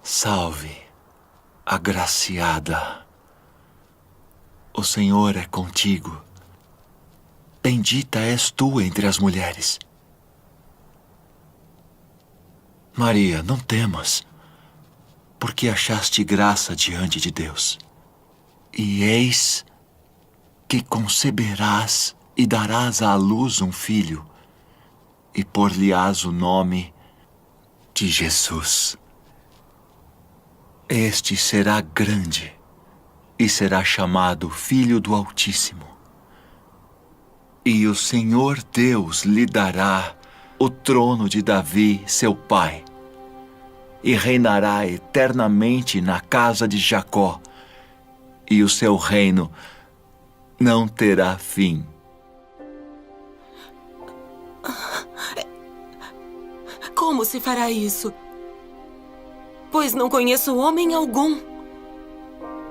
Salve, agraciada. O Senhor é contigo. Bendita és tu entre as mulheres. Maria, não temas, porque achaste graça diante de Deus. E eis que conceberás e darás à luz um filho, e por-lhe-ás o nome de Jesus. Este será grande e será chamado Filho do Altíssimo. E o Senhor Deus lhe dará o trono de Davi, seu pai, e reinará eternamente na casa de Jacó, e o seu reino não terá fim. Como se fará isso? Pois não conheço homem algum.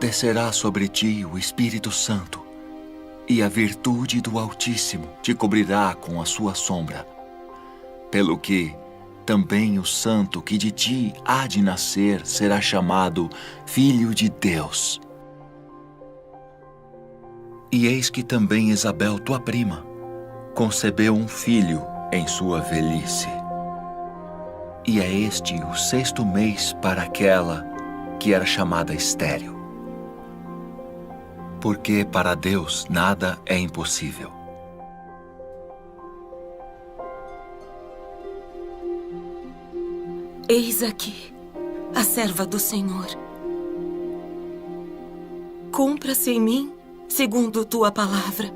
Descerá sobre ti o Espírito Santo, e a virtude do Altíssimo te cobrirá com a sua sombra. Pelo que também o santo que de ti há de nascer será chamado Filho de Deus. E eis que também Isabel, tua prima, concebeu um filho em sua velhice. E é este o 6º mês para aquela que era chamada estéril. Porque para Deus nada é impossível. Eis aqui a serva do Senhor. Cumpra-se em mim segundo tua palavra.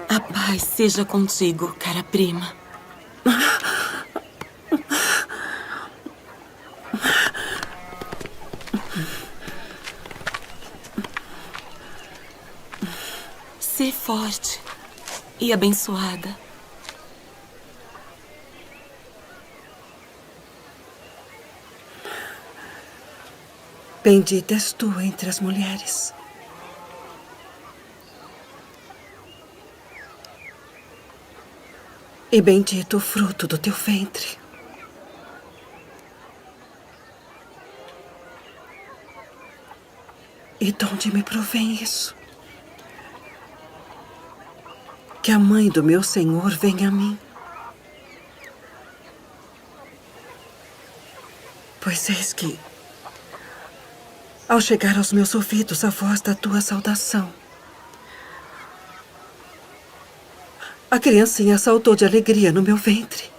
A paz seja contigo, cara prima. Sê forte e abençoada. Bendita és tu entre as mulheres. E bendito o fruto do teu ventre. E de onde me provém isso? Que a mãe do meu Senhor venha a mim. Pois eis que, ao chegar aos meus ouvidos a voz da tua saudação, a criancinha saltou de alegria no meu ventre.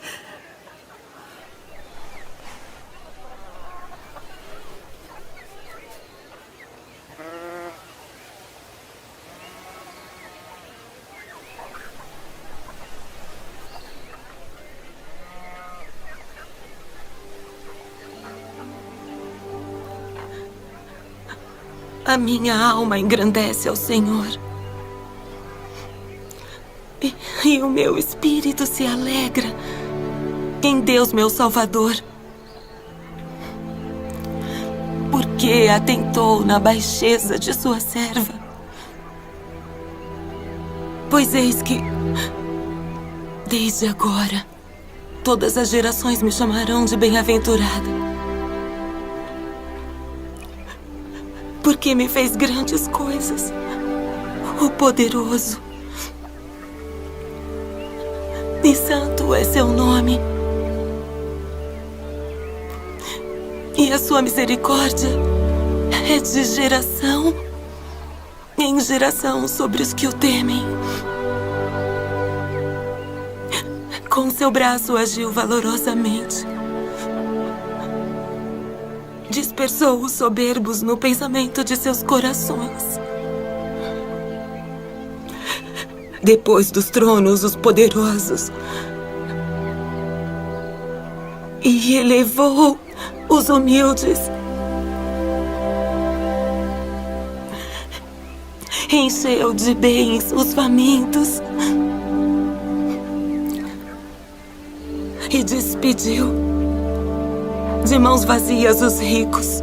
A minha alma engrandece ao Senhor. E o meu espírito se alegra em Deus, meu Salvador. Porque atentou na baixeza de sua serva. Pois eis que, desde agora, todas as gerações me chamarão de bem-aventurada. Porque me fez grandes coisas, o poderoso. E santo é seu nome. E a sua misericórdia é de geração em geração sobre os que o temem. Com seu braço agiu valorosamente. Dispersou os soberbos no pensamento de seus corações. Depois dos tronos, os poderosos. E elevou os humildes. Encheu de bens os famintos. E despediu de mãos vazias os ricos.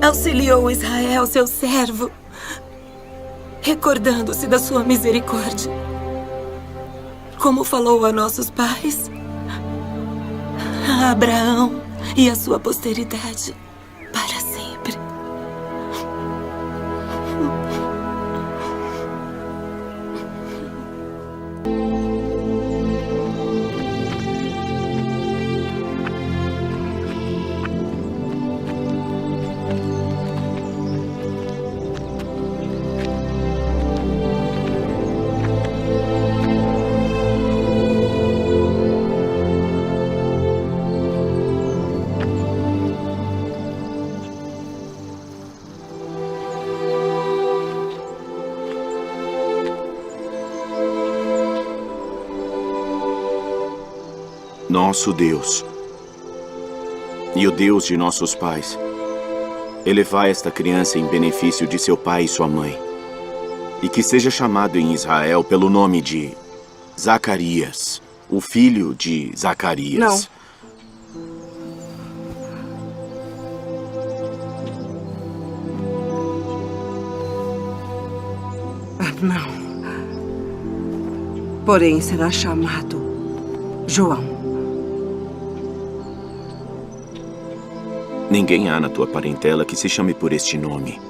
Auxiliou Israel, seu servo, recordando-se da sua misericórdia, como falou a nossos pais, a Abraão e a sua posteridade para sempre. Nosso Deus e o Deus de nossos pais, elevai esta criança em benefício de seu pai e sua mãe, e que seja chamado em Israel pelo nome de Zacarias, o filho de Zacarias. Não. Porém, será chamado João. Ninguém há na tua parentela que se chame por este nome.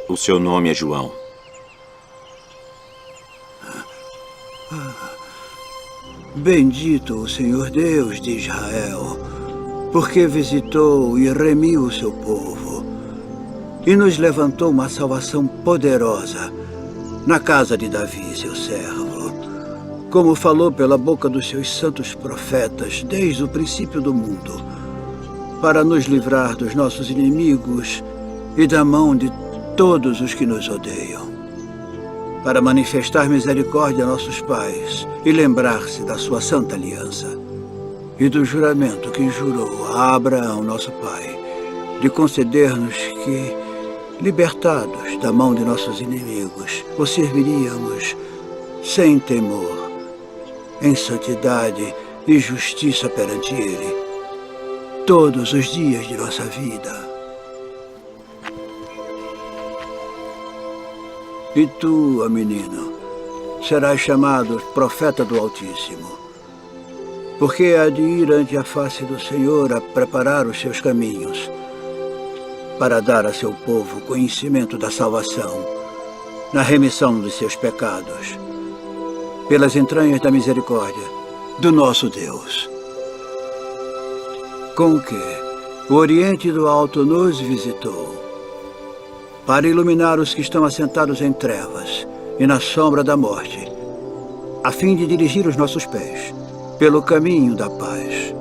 O seu nome é João. Bendito o Senhor Deus de Israel, porque visitou e remiu o seu povo, e nos levantou uma salvação poderosa na casa de Davi, seu servo, como falou pela boca dos seus santos profetas desde o princípio do mundo, para nos livrar dos nossos inimigos e da mão de todos os que nos odeiam, para manifestar misericórdia a nossos pais e lembrar-se da sua santa aliança e do juramento que jurou a Abraão, nosso pai, de conceder-nos que, libertados da mão de nossos inimigos, o serviríamos sem temor, em santidade e justiça perante Ele, todos os dias de nossa vida. E tu, ó menino, serás chamado profeta do Altíssimo, porque há de ir ante a face do Senhor a preparar os seus caminhos, para dar a seu povo conhecimento da salvação, na remissão dos seus pecados, pelas entranhas da misericórdia do nosso Deus. Com que o Oriente do Alto nos visitou, para iluminar os que estão assentados em trevas e na sombra da morte, a fim de dirigir os nossos pés pelo caminho da paz.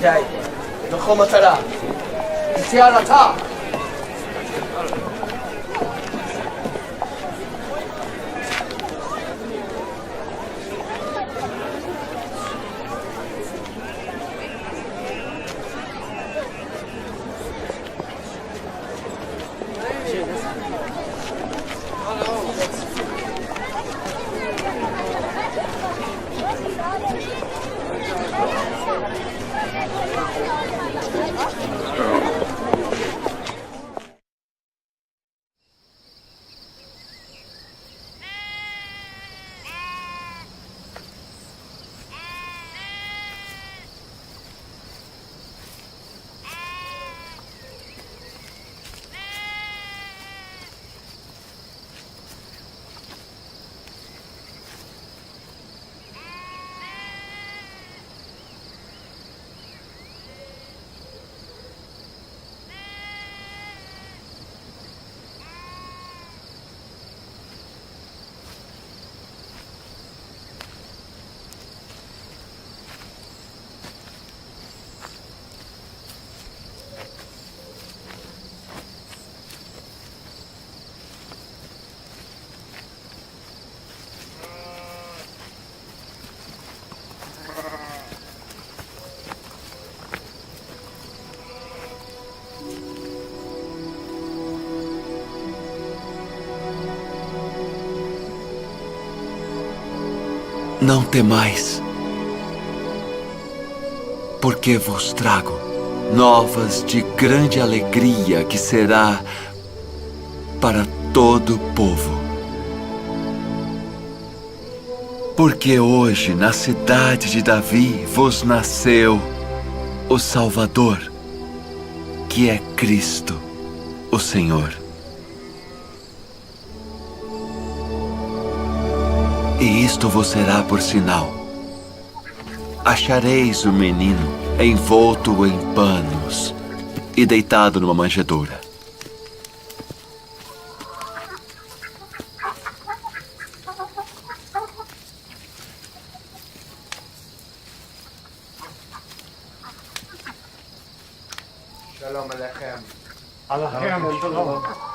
די, נוכל מטרה. יציאה לתא. Não temais, porque vos trago novas de grande alegria que será para todo o povo. Porque hoje na cidade de Davi vos nasceu o Salvador, que é Cristo, o Senhor. E isto vos será por sinal. Achareis o menino envolto em panos e deitado numa manjedoura. Shalom Alechem. Alechem, shalom.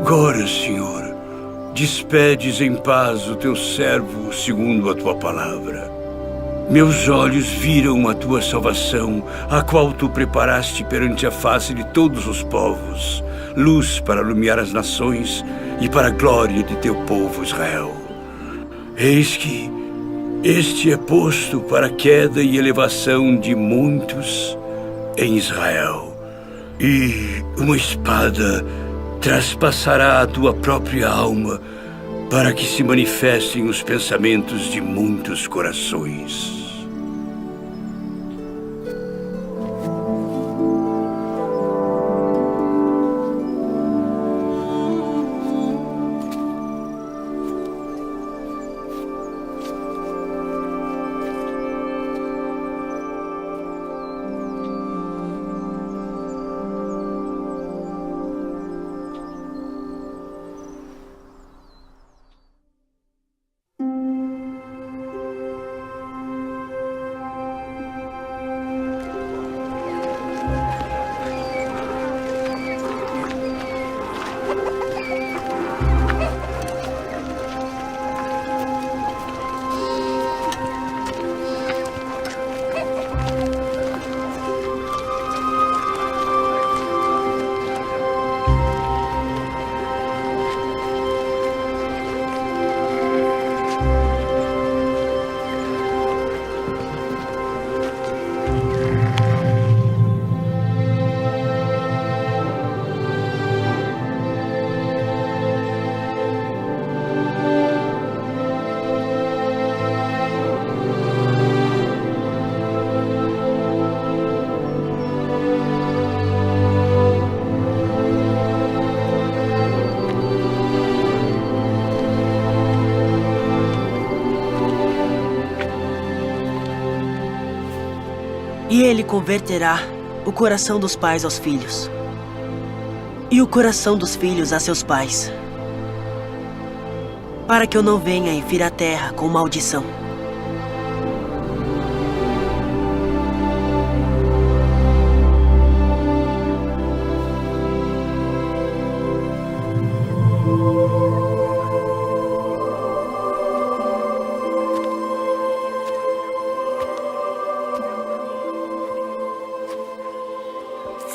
Agora, Senhor, despedes em paz o teu servo segundo a tua palavra. Meus olhos viram a tua salvação, a qual tu preparaste perante a face de todos os povos, luz para iluminar as nações e para a glória de teu povo Israel. Eis que este é posto para a queda e elevação de muitos em Israel, e uma espada traspassará a tua própria alma para que se manifestem os pensamentos de muitos corações. E ele converterá o coração dos pais aos filhos, e o coração dos filhos a seus pais, para que eu não venha e fira a terra com maldição.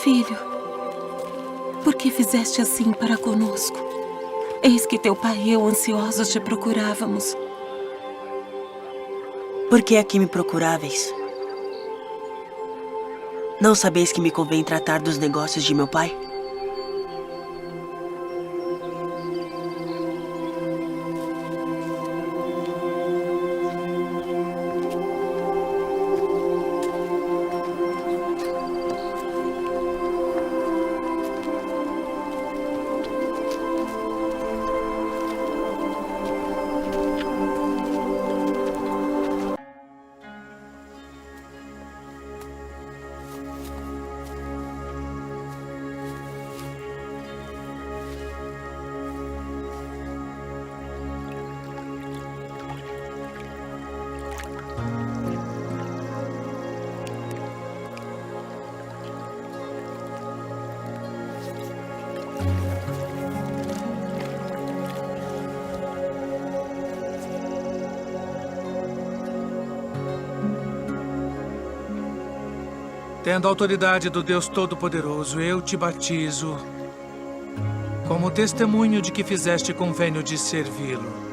Filho, por que fizeste assim para conosco? Eis que teu pai e eu ansiosos te procurávamos. Por que aqui me procuráveis? Não sabeis que me convém tratar dos negócios de meu pai? Tendo a autoridade do Deus Todo-Poderoso, eu te batizo como testemunho de que fizeste convênio de servi-lo.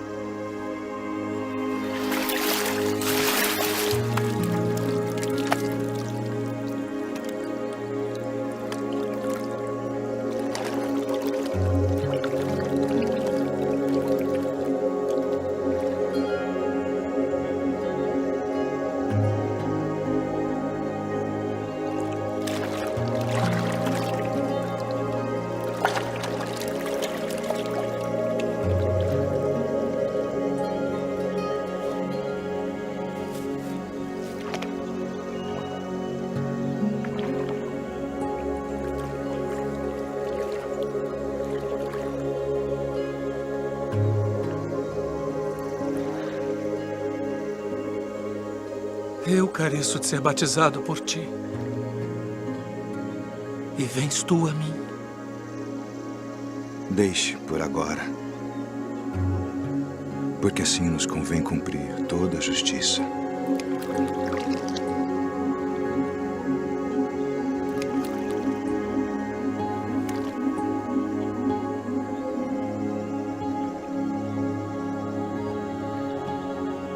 Eu careço de ser batizado por ti. E vens tu a mim. Deixe por agora. Porque assim nos convém cumprir toda a justiça.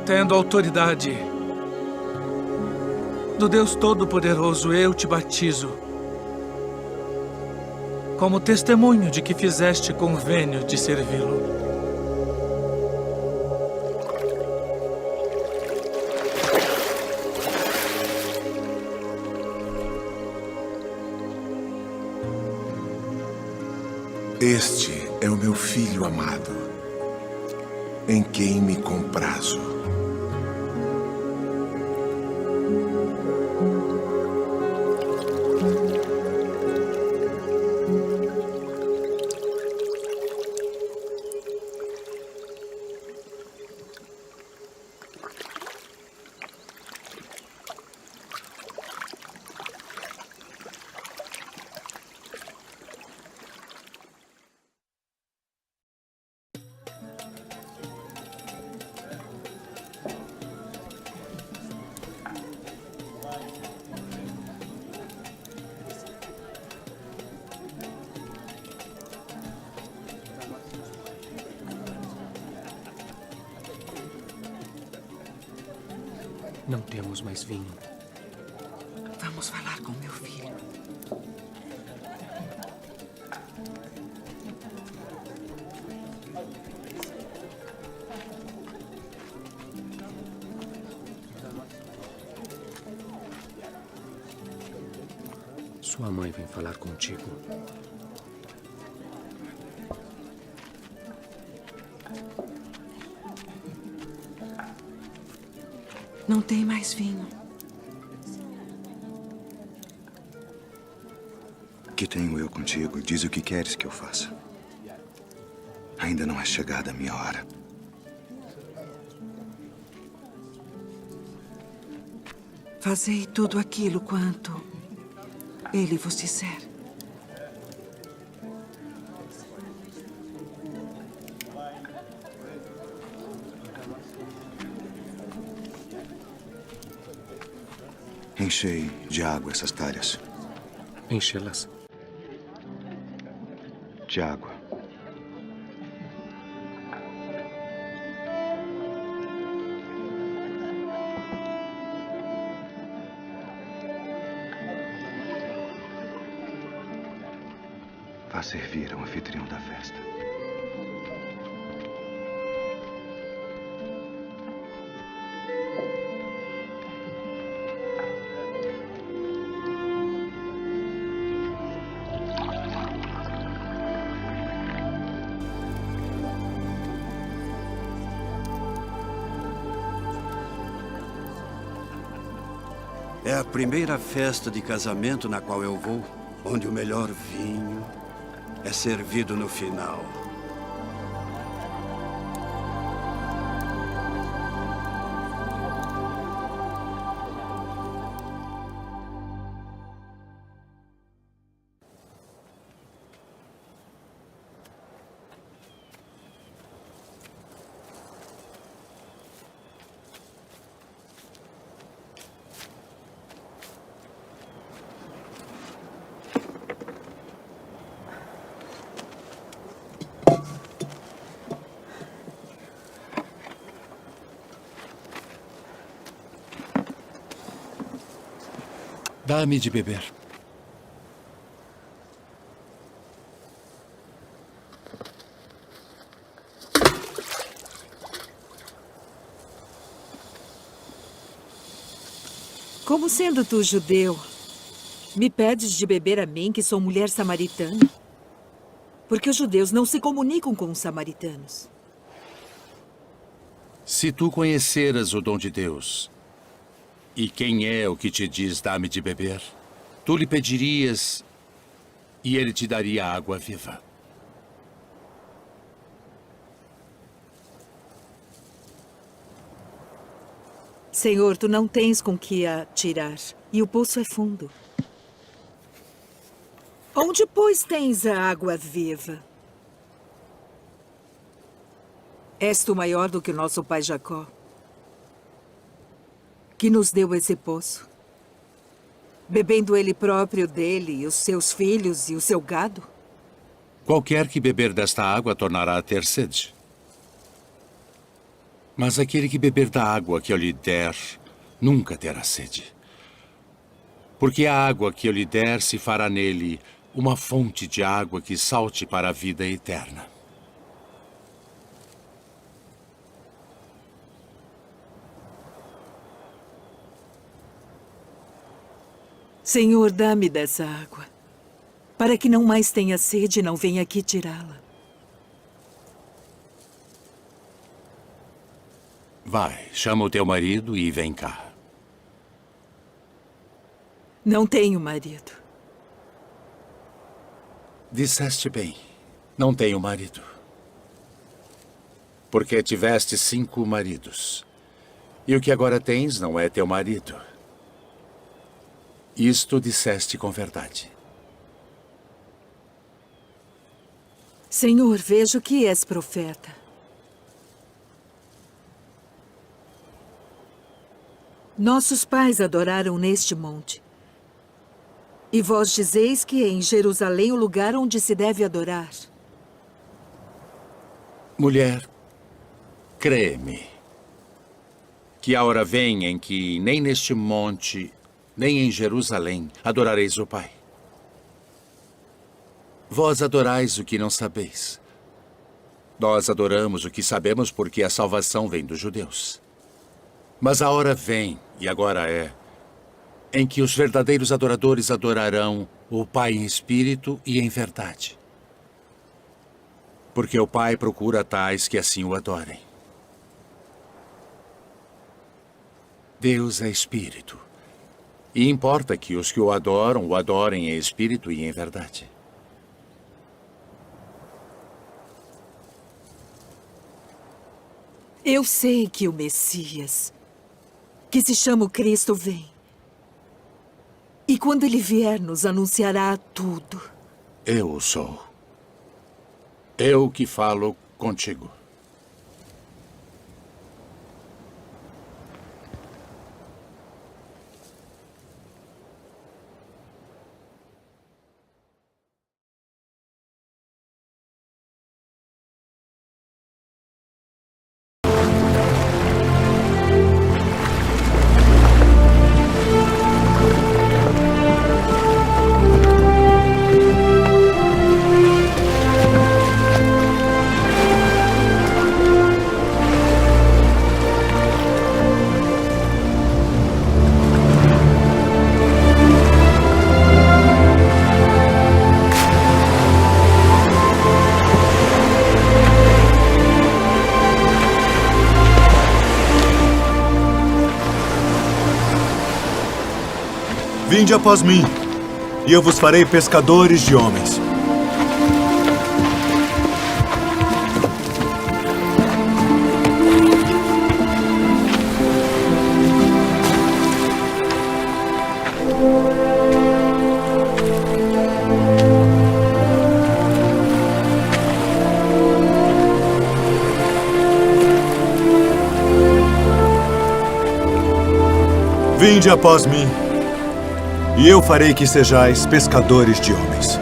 Tendo autoridade do Deus Todo-Poderoso, eu te batizo, como testemunho de que fizeste convênio de servi-lo. Este é o meu filho amado, em quem me comprazo. Não temos mais vinho. Vamos falar com meu filho. Sua mãe vem falar contigo. Não tem mais vinho. Que tenho eu contigo? Diz o que queres que eu faça. Ainda não é chegada a minha hora. Fazei tudo aquilo quanto ele vos disser. Enchei de água essas talhas. Enchê-las. De água. Vá servir ao anfitrião da festa. É a primeira festa de casamento na qual eu vou, onde o melhor vinho é servido no final. Dá-me de beber. Como sendo tu judeu, me pedes de beber a mim, que sou mulher samaritana? Porque os judeus não se comunicam com os samaritanos. Se tu conheceras o dom de Deus, e quem é o que te diz, dá-me de beber, tu lhe pedirias e ele te daria água viva. Senhor, tu não tens com que a tirar, e o poço é fundo. Onde, pois, tens a água viva? És tu maior do que o nosso pai Jacó, que nos deu esse poço, bebendo ele próprio dele, e os seus filhos e o seu gado? Qualquer que beber desta água tornará a ter sede. Mas aquele que beber da água que eu lhe der, nunca terá sede. Porque a água que eu lhe der se fará nele uma fonte de água que salte para a vida eterna. Senhor, dá-me dessa água, para que não mais tenha sede e não venha aqui tirá-la. Vai, chama o teu marido e vem cá. Não tenho marido. Disseste bem, não tenho marido. Porque tiveste 5 maridos. E o que agora tens não é teu marido. Isto disseste com verdade. Senhor, vejo que és profeta. Nossos pais adoraram neste monte. E vós dizeis que é em Jerusalém o lugar onde se deve adorar. Mulher, crê-me, que a hora vem em que nem neste monte, nem em Jerusalém adorareis o Pai. Vós adorais o que não sabeis. Nós adoramos o que sabemos porque a salvação vem dos judeus. Mas a hora vem, e agora é, em que os verdadeiros adoradores adorarão o Pai em espírito e em verdade. Porque o Pai procura tais que assim o adorem. Deus é espírito. E importa que os que o adorem em espírito e em verdade. Eu sei que o Messias, que se chama o Cristo, vem. E quando ele vier, nos anunciará tudo. Eu o sou. Eu que falo contigo. Vinde após mim, e eu vos farei pescadores de homens. Vinde após mim, e eu farei que sejais pescadores de homens.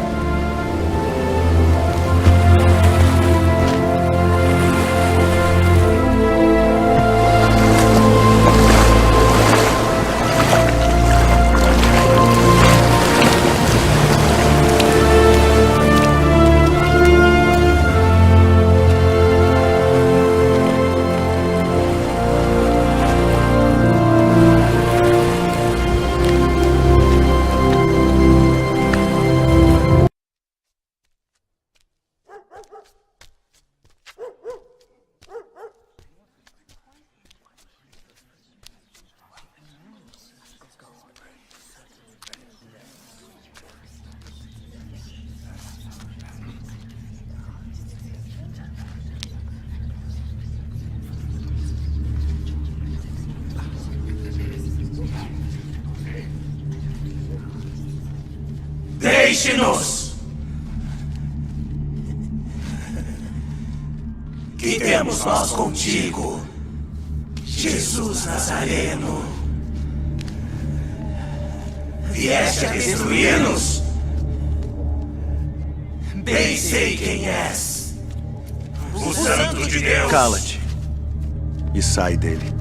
Deixe-nos! Que iremos nós contigo, Jesus Nazareno. Vieste a destruir-nos? Bem sei quem és. O Santo de Deus. Cala-te e sai dele.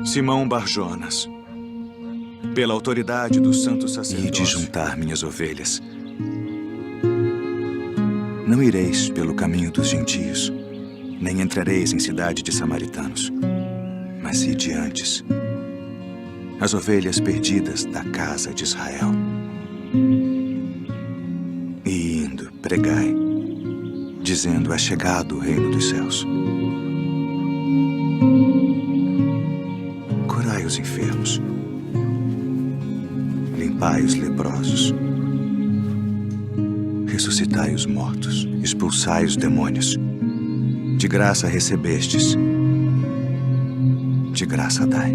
Simão Barjonas, pela autoridade do santo sacerdócio, e de juntar minhas ovelhas. Não ireis pelo caminho dos gentios, nem entrareis em cidade de samaritanos, mas ide antes, as ovelhas perdidas da casa de Israel. E indo, pregai, dizendo: é chegado o reino dos céus. Curai os enfermos, limpai os leprosos, ressuscitai os mortos, expulsai os demônios. De graça recebestes, de graça dai.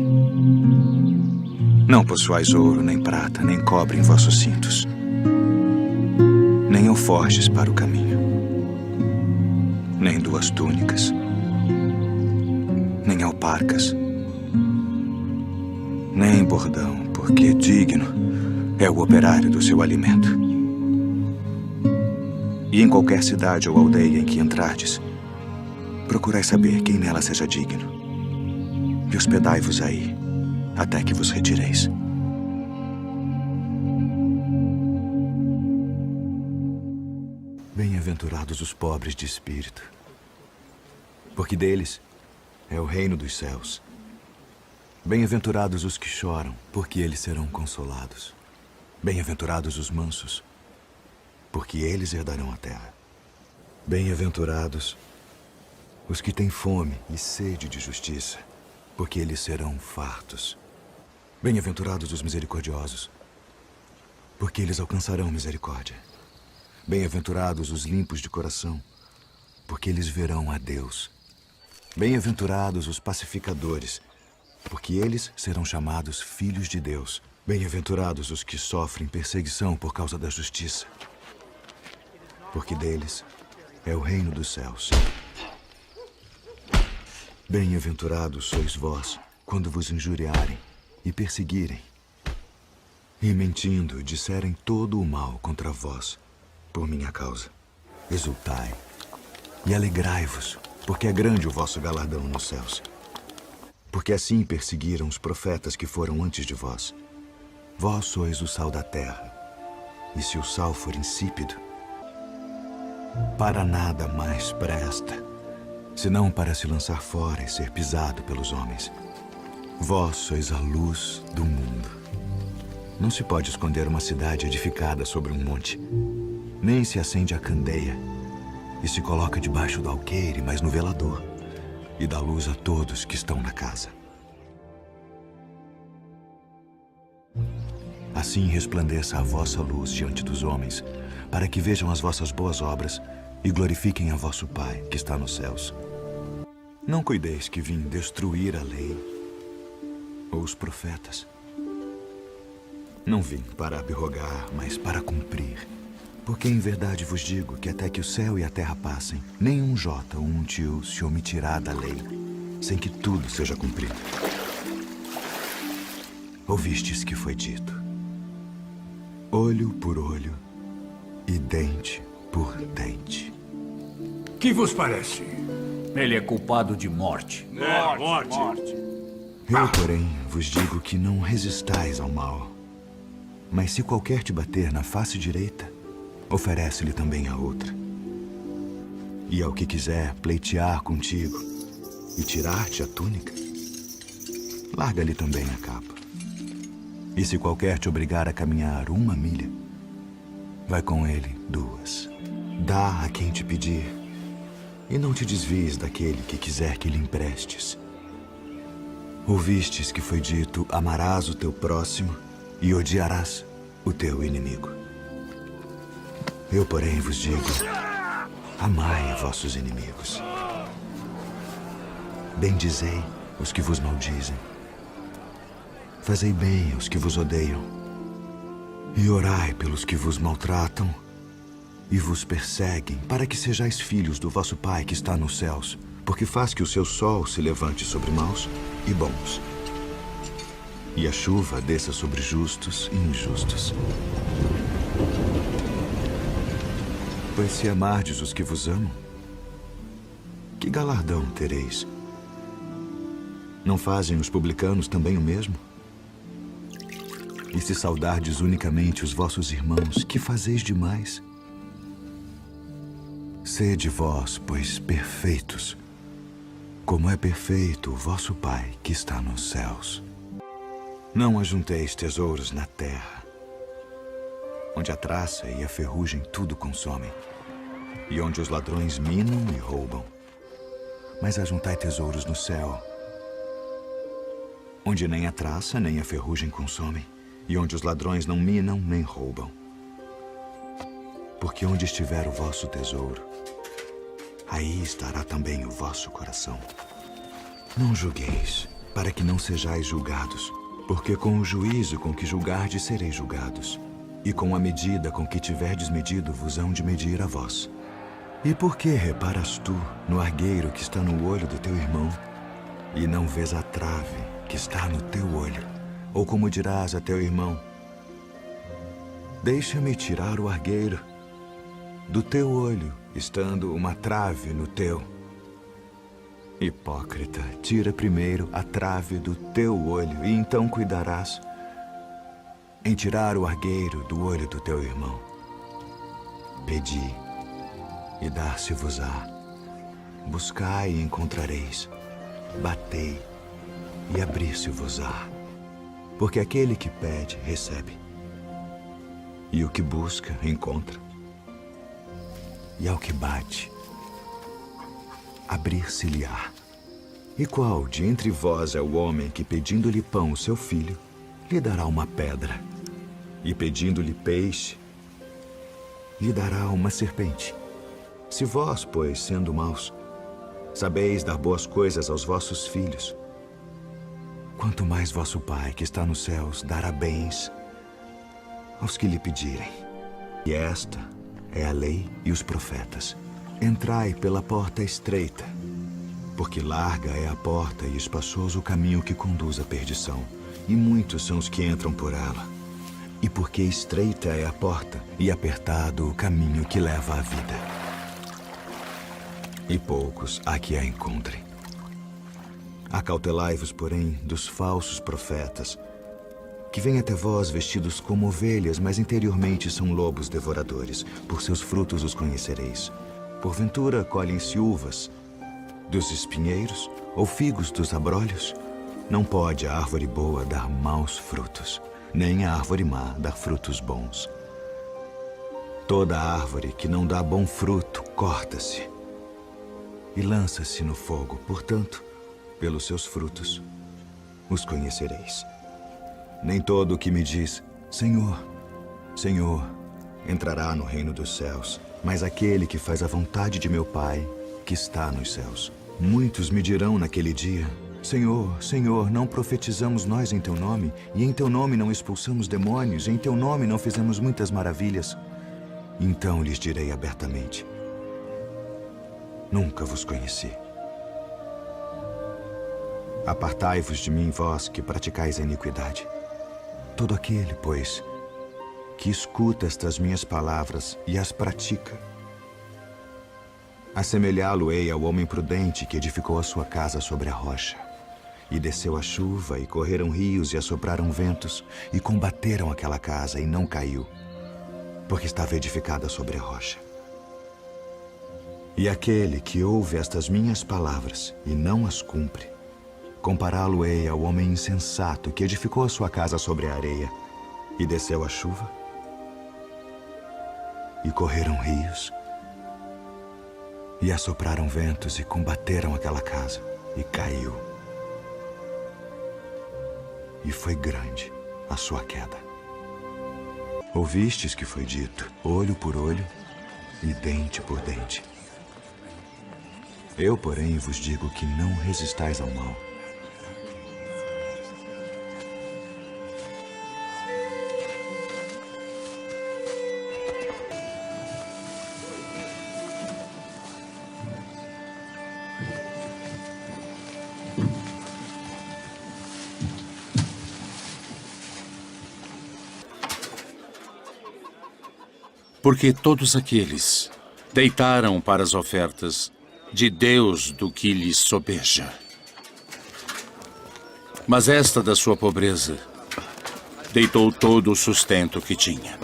Não possuais ouro, nem prata, nem cobre em vossos cintos, nem alforjes para o caminho, nem 2 túnicas, nem alparcas, nem bordão, porque digno é o operário do seu alimento. E em qualquer cidade ou aldeia em que entrardes, procurai saber quem nela seja digno, e hospedai-vos aí, até que vos retireis. Bem-aventurados os pobres de espírito, porque deles é o reino dos céus. Bem-aventurados os que choram, porque eles serão consolados. Bem-aventurados os mansos, porque eles herdarão a terra. Bem-aventurados os que têm fome e sede de justiça, porque eles serão fartos. Bem-aventurados os misericordiosos, porque eles alcançarão misericórdia. Bem-aventurados os limpos de coração, porque eles verão a Deus. Bem-aventurados os pacificadores, porque eles serão chamados filhos de Deus. Bem-aventurados os que sofrem perseguição por causa da justiça, porque deles é o reino dos céus. Bem-aventurados sois vós, quando vos injuriarem e perseguirem, e mentindo disserem todo o mal contra vós, por minha causa. Exultai e alegrai-vos, porque é grande o vosso galardão nos céus. Porque assim perseguiram os profetas que foram antes de vós. Vós sois o sal da terra, e se o sal for insípido, para nada mais presta, senão para se lançar fora e ser pisado pelos homens. Vós sois a luz do mundo. Não se pode esconder uma cidade edificada sobre um monte, nem se acende a candeia e se coloca debaixo do alqueire, mas no velador, e dá luz a todos que estão na casa. Assim resplandeça a vossa luz diante dos homens, para que vejam as vossas boas obras e glorifiquem a vosso Pai que está nos céus. Não cuideis que vim destruir a lei ou os profetas. Não vim para abrogar, mas para cumprir. Porque em verdade vos digo que até que o céu e a terra passem, nem um jota ou um tio se omitirá da lei, sem que tudo seja cumprido. Ouvistes que foi dito: olho por olho e dente por dente. Que vos parece? Ele é culpado de morte. Morte. Eu, porém, vos digo que não resistais ao mal. Mas se qualquer te bater na face direita, oferece-lhe também a outra. E ao que quiser pleitear contigo e tirar-te a túnica, larga-lhe também a capa. E se qualquer te obrigar a caminhar 1 milha, vai com ele 2. Dá a quem te pedir, e não te desvies daquele que quiser que lhe emprestes. Ouvistes que foi dito: amarás o teu próximo e odiarás o teu inimigo. Eu, porém, vos digo: amai vossos inimigos. Bendizei os que vos maldizem. Fazei bem aos que vos odeiam. E orai pelos que vos maltratam e vos perseguem, para que sejais filhos do vosso Pai que está nos céus, porque faz que o seu sol se levante sobre maus e bons, e a chuva desça sobre justos e injustos. Pois se amardes os que vos amam, que galardão tereis? Não fazem os publicanos também o mesmo? E se saudardes unicamente os vossos irmãos, que fazeis demais? Sede vós, pois, perfeitos, como é perfeito o vosso Pai que está nos céus. Não ajunteis tesouros na terra, onde a traça e a ferrugem tudo consomem, e onde os ladrões minam e roubam. Mas ajuntai tesouros no céu, onde nem a traça nem a ferrugem consomem, e onde os ladrões não minam nem roubam. Porque onde estiver o vosso tesouro, aí estará também o vosso coração. Não julgueis, para que não sejais julgados, porque com o juízo com que julgardes sereis julgados, e com a medida com que tiverdes medido vos hão de medir a vós. E por que reparas tu no argueiro que está no olho do teu irmão, e não vês a trave que está no teu olho? Ou como dirás a teu irmão: deixa-me tirar o argueiro do teu olho, estando uma trave no teu. Hipócrita, tira primeiro a trave do teu olho, e então cuidarás em tirar o argueiro do olho do teu irmão. Pedi, e dar-se-vos-á. Buscai e encontrareis. Batei, e abrir-se-vos-á. Porque aquele que pede, recebe. E o que busca, encontra. E ao que bate, abrir-se-lhe-á. E qual de entre vós é o homem que, pedindo-lhe pão o seu filho, lhe dará uma pedra? E pedindo-lhe peixe, lhe dará uma serpente? Se vós, pois, sendo maus, sabeis dar boas coisas aos vossos filhos, quanto mais vosso Pai, que está nos céus, dará bens aos que lhe pedirem. E esta é a lei e os profetas. Entrai pela porta estreita, porque larga é a porta e espaçoso o caminho que conduz à perdição, e muitos são os que entram por ela. E porque estreita é a porta e apertado o caminho que leva à vida, e poucos há que a encontrem. Acautelai-vos, porém, dos falsos profetas, que vêm até vós vestidos como ovelhas, mas interiormente são lobos devoradores. Por seus frutos os conhecereis. Porventura colhem-se uvas dos espinheiros ou figos dos abrolhos? Não pode a árvore boa dar maus frutos, nem a árvore má dar frutos bons. Toda árvore que não dá bom fruto corta-se e lança-se no fogo. Portanto, pelos seus frutos os conhecereis. Nem todo o que me diz, Senhor, Senhor, entrará no reino dos céus, mas aquele que faz a vontade de meu Pai, que está nos céus. Muitos me dirão naquele dia: Senhor, Senhor, não profetizamos nós em teu nome, e em teu nome não expulsamos demônios, e em teu nome não fizemos muitas maravilhas? Então lhes direi abertamente: nunca vos conheci. Apartai-vos de mim, vós que praticais a iniquidade. Todo aquele, pois, que escuta estas minhas palavras e as pratica, Assemelhá-lo-ei ao homem prudente que edificou a sua casa sobre a rocha. E desceu a chuva, e correram rios, e assopraram ventos, e combateram aquela casa, e não caiu, porque estava edificada sobre a rocha. E aquele que ouve estas minhas palavras, e não as cumpre, compará-lo-ei ao homem insensato que edificou a sua casa sobre a areia, e desceu a chuva, e correram rios, e assopraram ventos, e combateram aquela casa, e caiu. E foi grande a sua queda. Ouvistes que foi dito, olho por olho e dente por dente. Eu, porém, vos digo que não resistais ao mal. Porque todos aqueles deitaram para as ofertas de Deus do que lhes sobeja. Mas esta da sua pobreza deitou todo o sustento que tinha.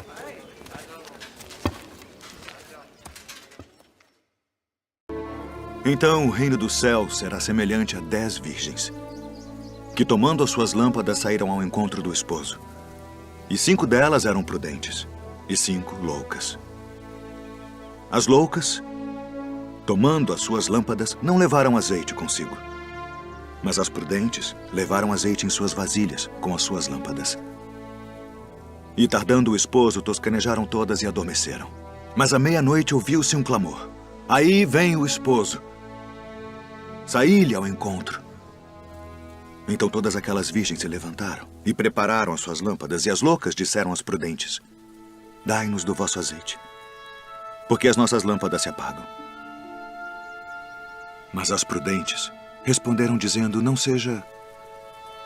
Então o reino do céu será semelhante a 10 virgens, que tomando as suas lâmpadas saíram ao encontro do esposo. E 5 delas eram prudentes, e 5 loucas. As loucas, tomando as suas lâmpadas, não levaram azeite consigo. Mas as prudentes levaram azeite em suas vasilhas com as suas lâmpadas. E tardando o esposo, toscanejaram todas e adormeceram. Mas à meia-noite ouviu-se um clamor. Aí vem o esposo. Saí-lhe ao encontro. Então todas aquelas virgens se levantaram e prepararam as suas lâmpadas, e as loucas disseram às prudentes: Dai-nos do vosso azeite, porque as nossas lâmpadas se apagam. Mas as prudentes responderam dizendo: Não seja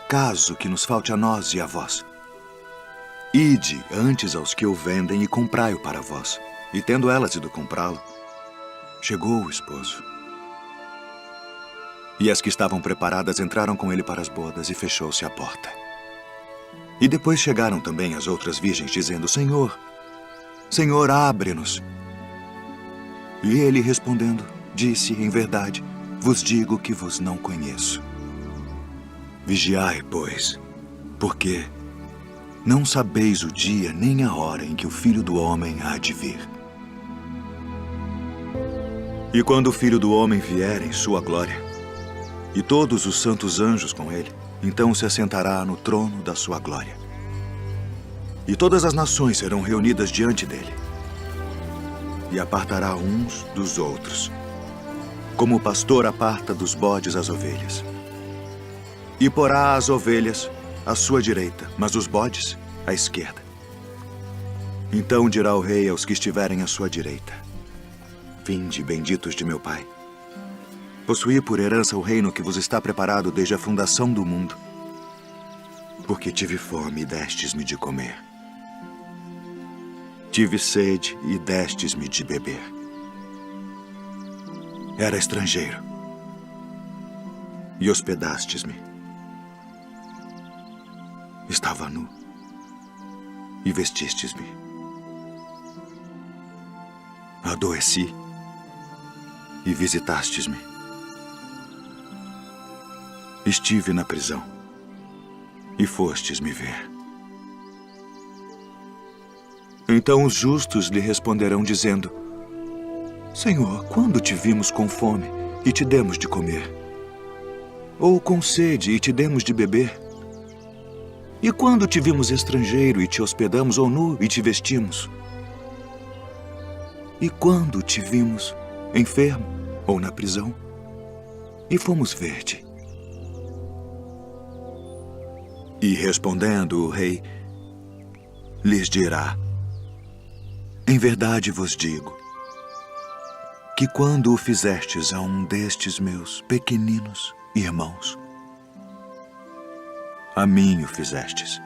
caso que nos falte a nós e a vós. Ide antes aos que o vendem e comprai-o para vós. E tendo elas ido comprá-lo, chegou o esposo. E as que estavam preparadas entraram com ele para as bodas, e fechou-se a porta. E depois chegaram também as outras virgens, dizendo: Senhor, Senhor, abre-nos. E ele, respondendo, disse: Em verdade, vos digo que vos não conheço. Vigiai, pois, porque não sabeis o dia nem a hora em que o Filho do Homem há de vir. E quando o Filho do Homem vier em sua glória, e todos os santos anjos com ele, então se assentará no trono da sua glória. E todas as nações serão reunidas diante dele. E apartará uns dos outros, como o pastor aparta dos bodes as ovelhas. E porá as ovelhas à sua direita, mas os bodes à esquerda. Então dirá o rei aos que estiverem à sua direita: Vinde, benditos de meu Pai. Possuí por herança o reino que vos está preparado desde a fundação do mundo. Porque tive fome e destes-me de comer. Tive sede e destes-me de beber. Era estrangeiro e hospedastes-me. Estava nu e vestistes-me. Adoeci e visitastes-me. Estive na prisão e fostes me ver. Então os justos lhe responderão dizendo: Senhor, quando te vimos com fome e te demos de comer? Ou com sede e te demos de beber? E quando te vimos estrangeiro e te hospedamos, ou nu e te vestimos? E quando te vimos enfermo ou na prisão e fomos ver-te? E respondendo o rei, lhes dirá: Em verdade vos digo, que quando o fizestes a um destes meus pequeninos irmãos, a mim o fizestes.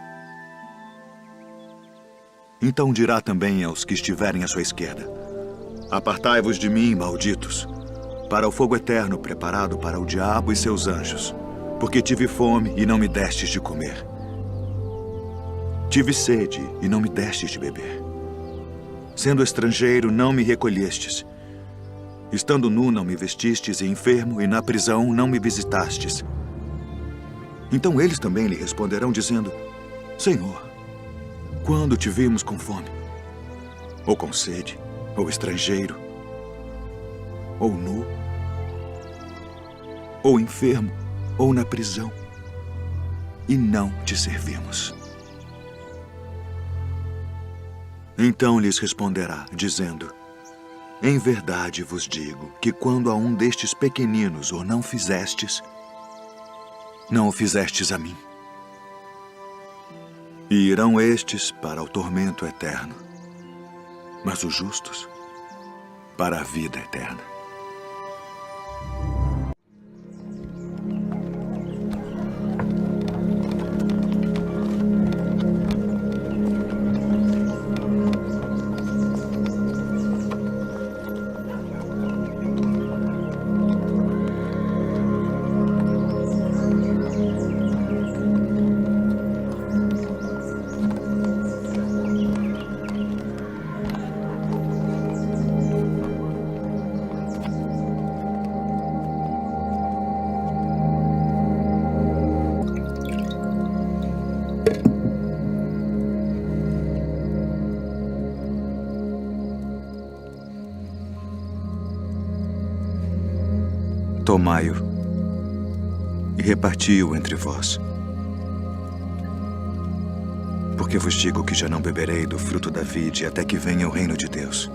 Então dirá também aos que estiverem à sua esquerda: Apartai-vos de mim, malditos, para o fogo eterno preparado para o diabo e seus anjos, porque tive fome e não me destes de comer. Tive sede e não me destes de beber. Sendo estrangeiro, não me recolhestes. Estando nu, não me vestistes, e enfermo, e na prisão, não me visitastes. Então eles também lhe responderão, dizendo: Senhor, quando te vimos com fome, ou com sede, ou estrangeiro, ou nu, ou enfermo, ou na prisão, e não te servimos? Então lhes responderá, dizendo: Em verdade vos digo que quando a um destes pequeninos o não fizestes, não o fizestes a mim. E irão estes para o tormento eterno, mas os justos para a vida eterna. Tomai-o e reparti-o entre vós. Porque vos digo que já não beberei do fruto da vide até que venha o reino de Deus.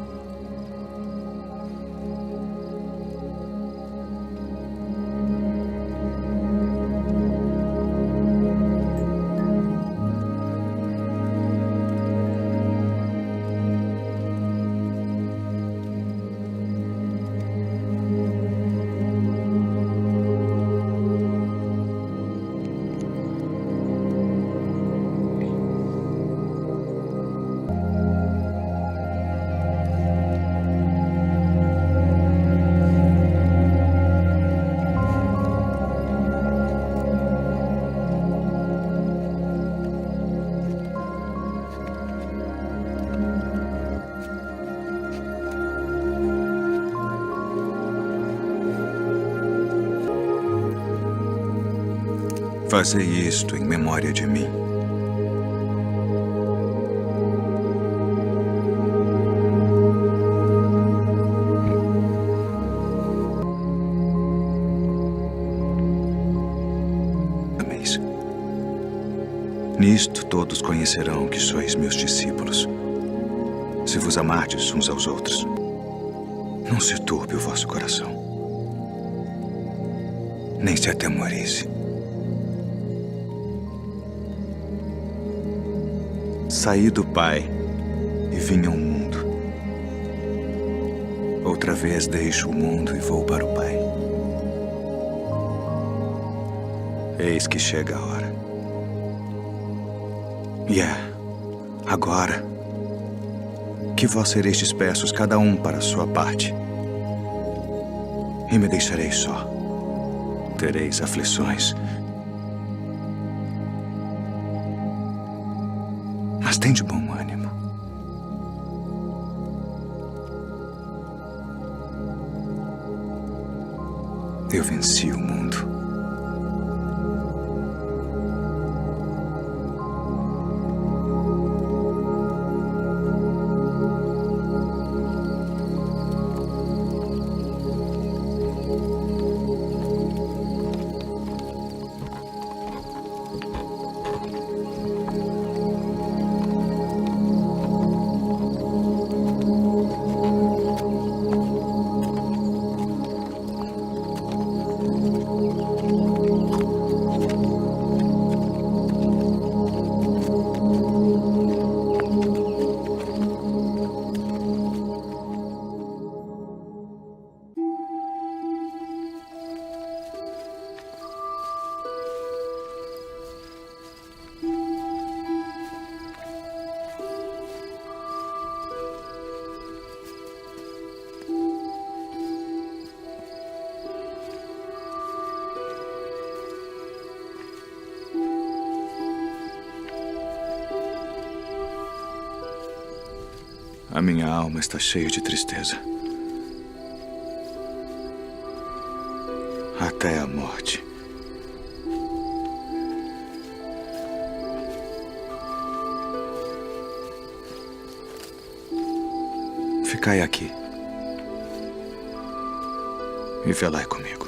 Fazei isto em memória de mim. Ameis. Nisto todos conhecerão que sois meus discípulos, se vos amardes uns aos outros. Não se turbe o vosso coração, nem se atemorize. Saí do Pai e vim ao mundo. Outra vez deixo o mundo e vou para o Pai. Eis que chega a hora. E agora, que vós sereis dispersos cada um para a sua parte. E me deixareis só. Tereis aflições. Mas tende bom ânimo. Eu venci o mundo. A minha alma está cheia de tristeza. Até a morte. Ficai aqui. E velai comigo.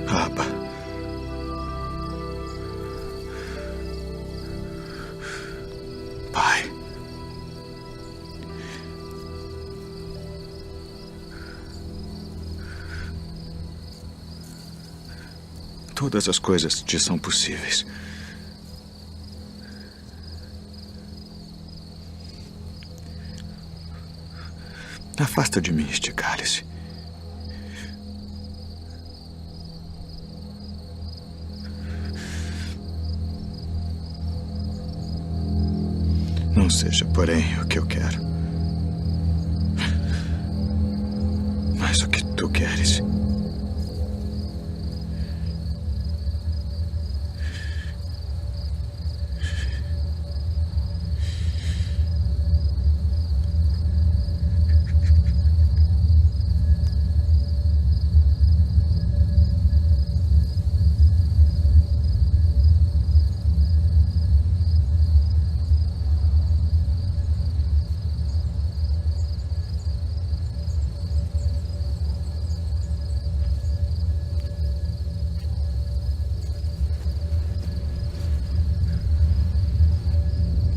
Abba. Pai. Todas as coisas te são possíveis. Afasta de mim este cálice. Não seja, porém, o que eu quero, mas o que tu queres.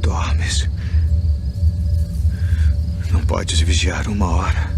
Dormes. Não podes vigiar uma hora.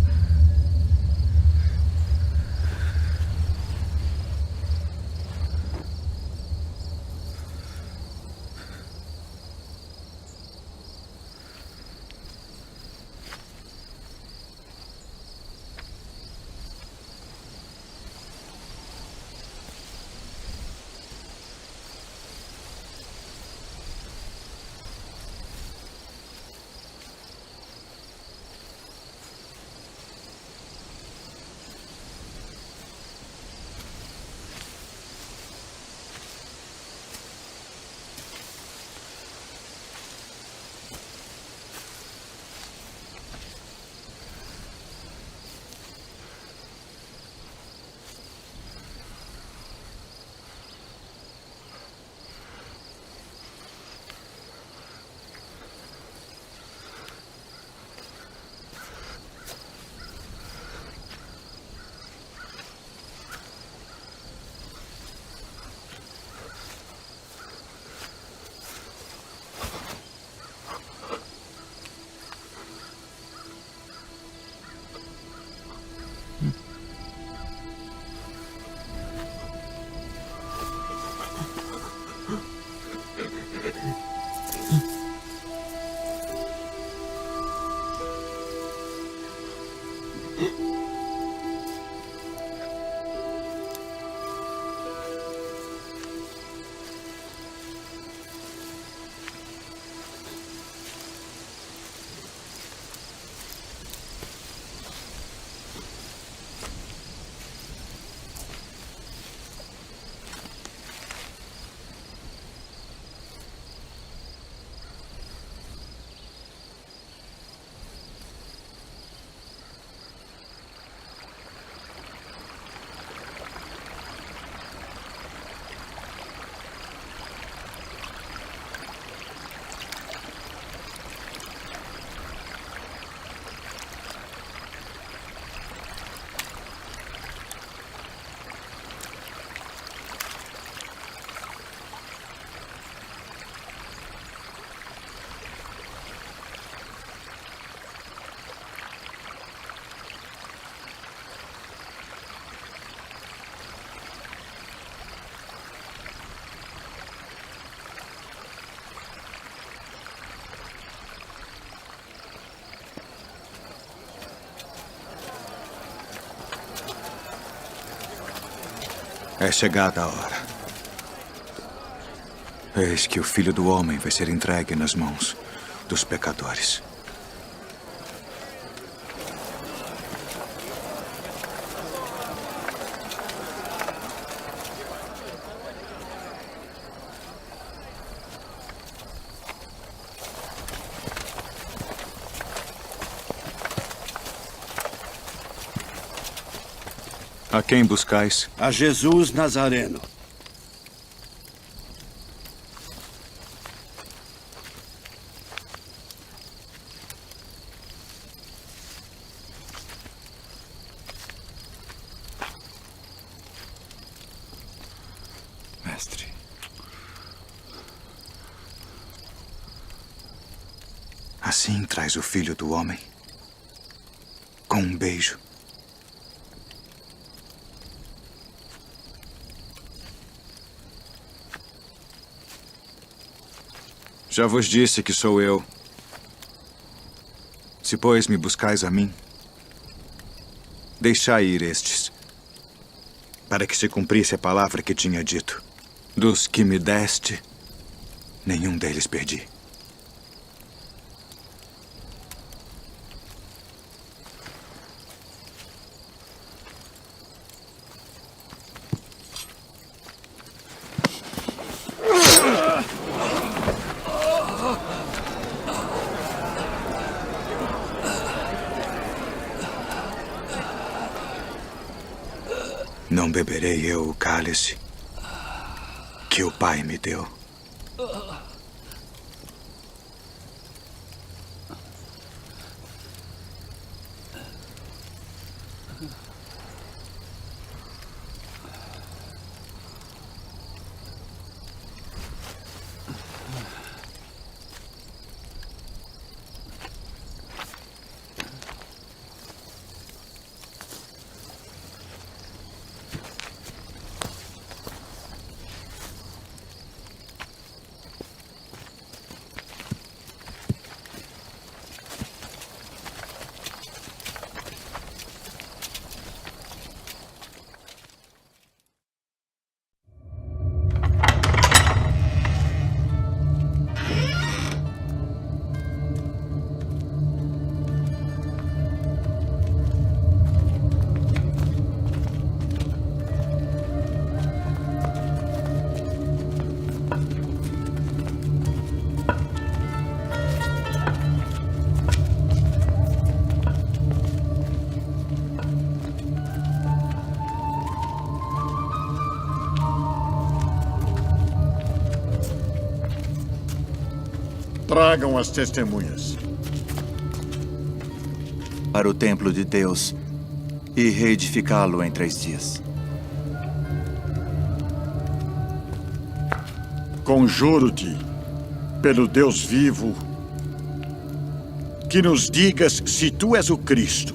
É chegada a hora. Eis que o Filho do Homem vai ser entregue nas mãos dos pecadores. A quem buscais? A Jesus Nazareno. Mestre. Assim traz o Filho do Homem, com um beijo. Já vos disse que sou eu. Se, pois, me buscais a mim, deixai ir estes, para que se cumprisse a palavra que tinha dito. Dos que me deste, nenhum deles perdi. Não beberei eu o cálice que o Pai me deu. Tragam as testemunhas. Para o templo de Deus e reedificá-lo em 3 dias. Conjuro-te, pelo Deus vivo, que nos digas se tu és o Cristo,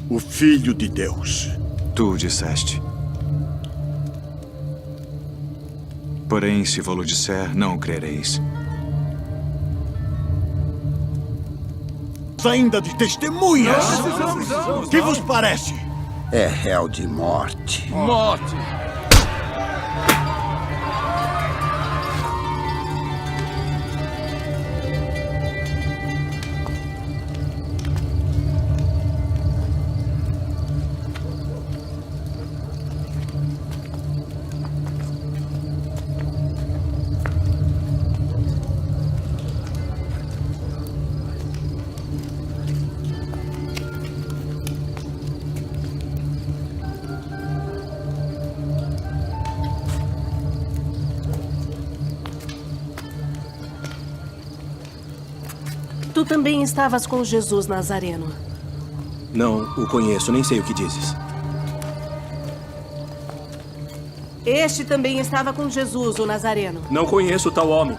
o Filho de Deus. Tu o disseste. Porém, se vou-lo disser, não o crereis. Ainda de testemunhas! Que vos parece? É réu de morte. Morte! Tu também estavas com Jesus Nazareno. Não o conheço, nem sei o que dizes. Este também estava com Jesus, o Nazareno. Não conheço tal homem.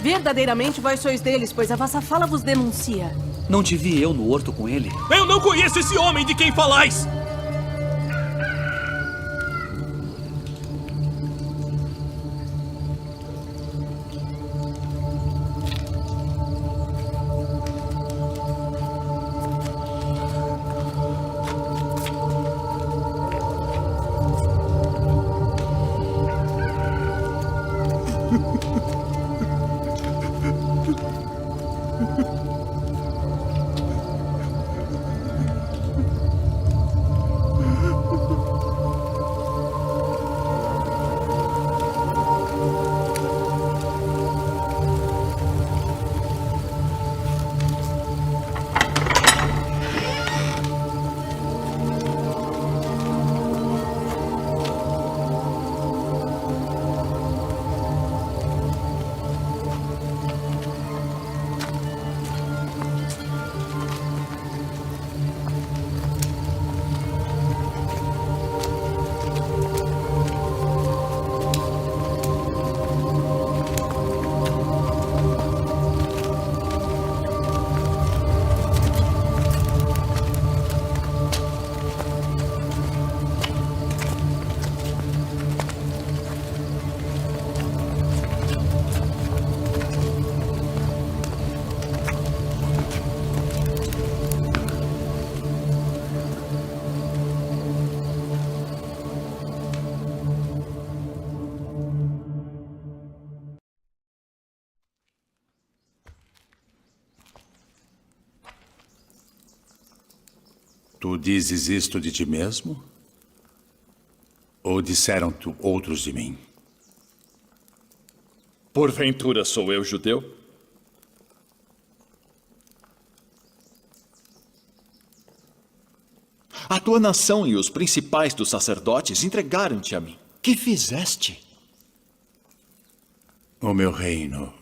Verdadeiramente vós sois deles, pois a vossa fala vos denuncia. Não te vi eu no horto com ele? Eu não conheço esse homem de quem falais! Tu dizes isto de ti mesmo? Ou disseram outros de mim? Porventura sou eu judeu? A tua nação e os principais dos sacerdotes entregaram-te a mim. Que fizeste? O meu reino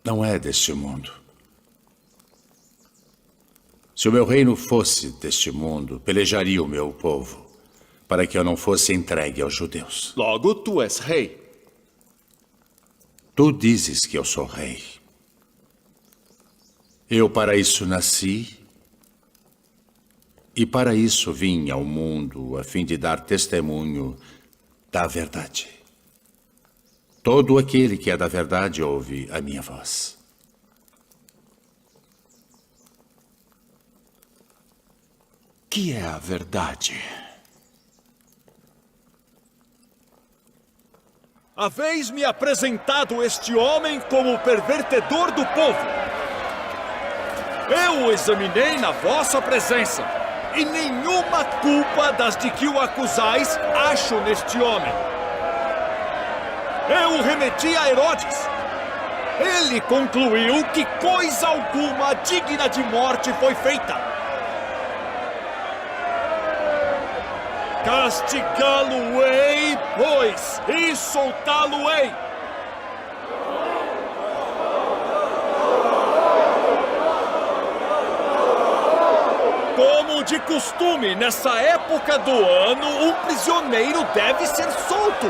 não é deste mundo. Se o meu reino fosse deste mundo, pelejaria o meu povo para que eu não fosse entregue aos judeus. Logo, tu és rei. Tu dizes que eu sou rei. Eu para isso nasci e para isso vim ao mundo, a fim de dar testemunho da verdade. Todo aquele que é da verdade ouve a minha voz. Que é a verdade? Haveis-me apresentado este homem como o pervertedor do povo. Eu o examinei na vossa presença, e nenhuma culpa das de que o acusais acho neste homem. Eu o remeti a Herodes. Ele concluiu que coisa alguma digna de morte foi feita. Castigá-lo-ei, pois, e soltá-lo-ei. Como de costume, nessa época do ano, um prisioneiro deve ser solto.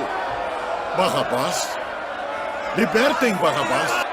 Barrabás? Libertem Barrabás.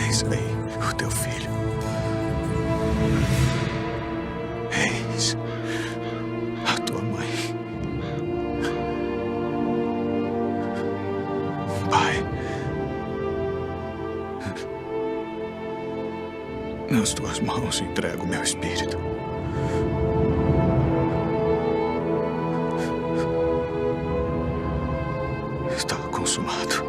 Eis aí o teu filho. Eis a tua mãe. Pai, nas tuas mãos entrego meu espírito. Está consumado.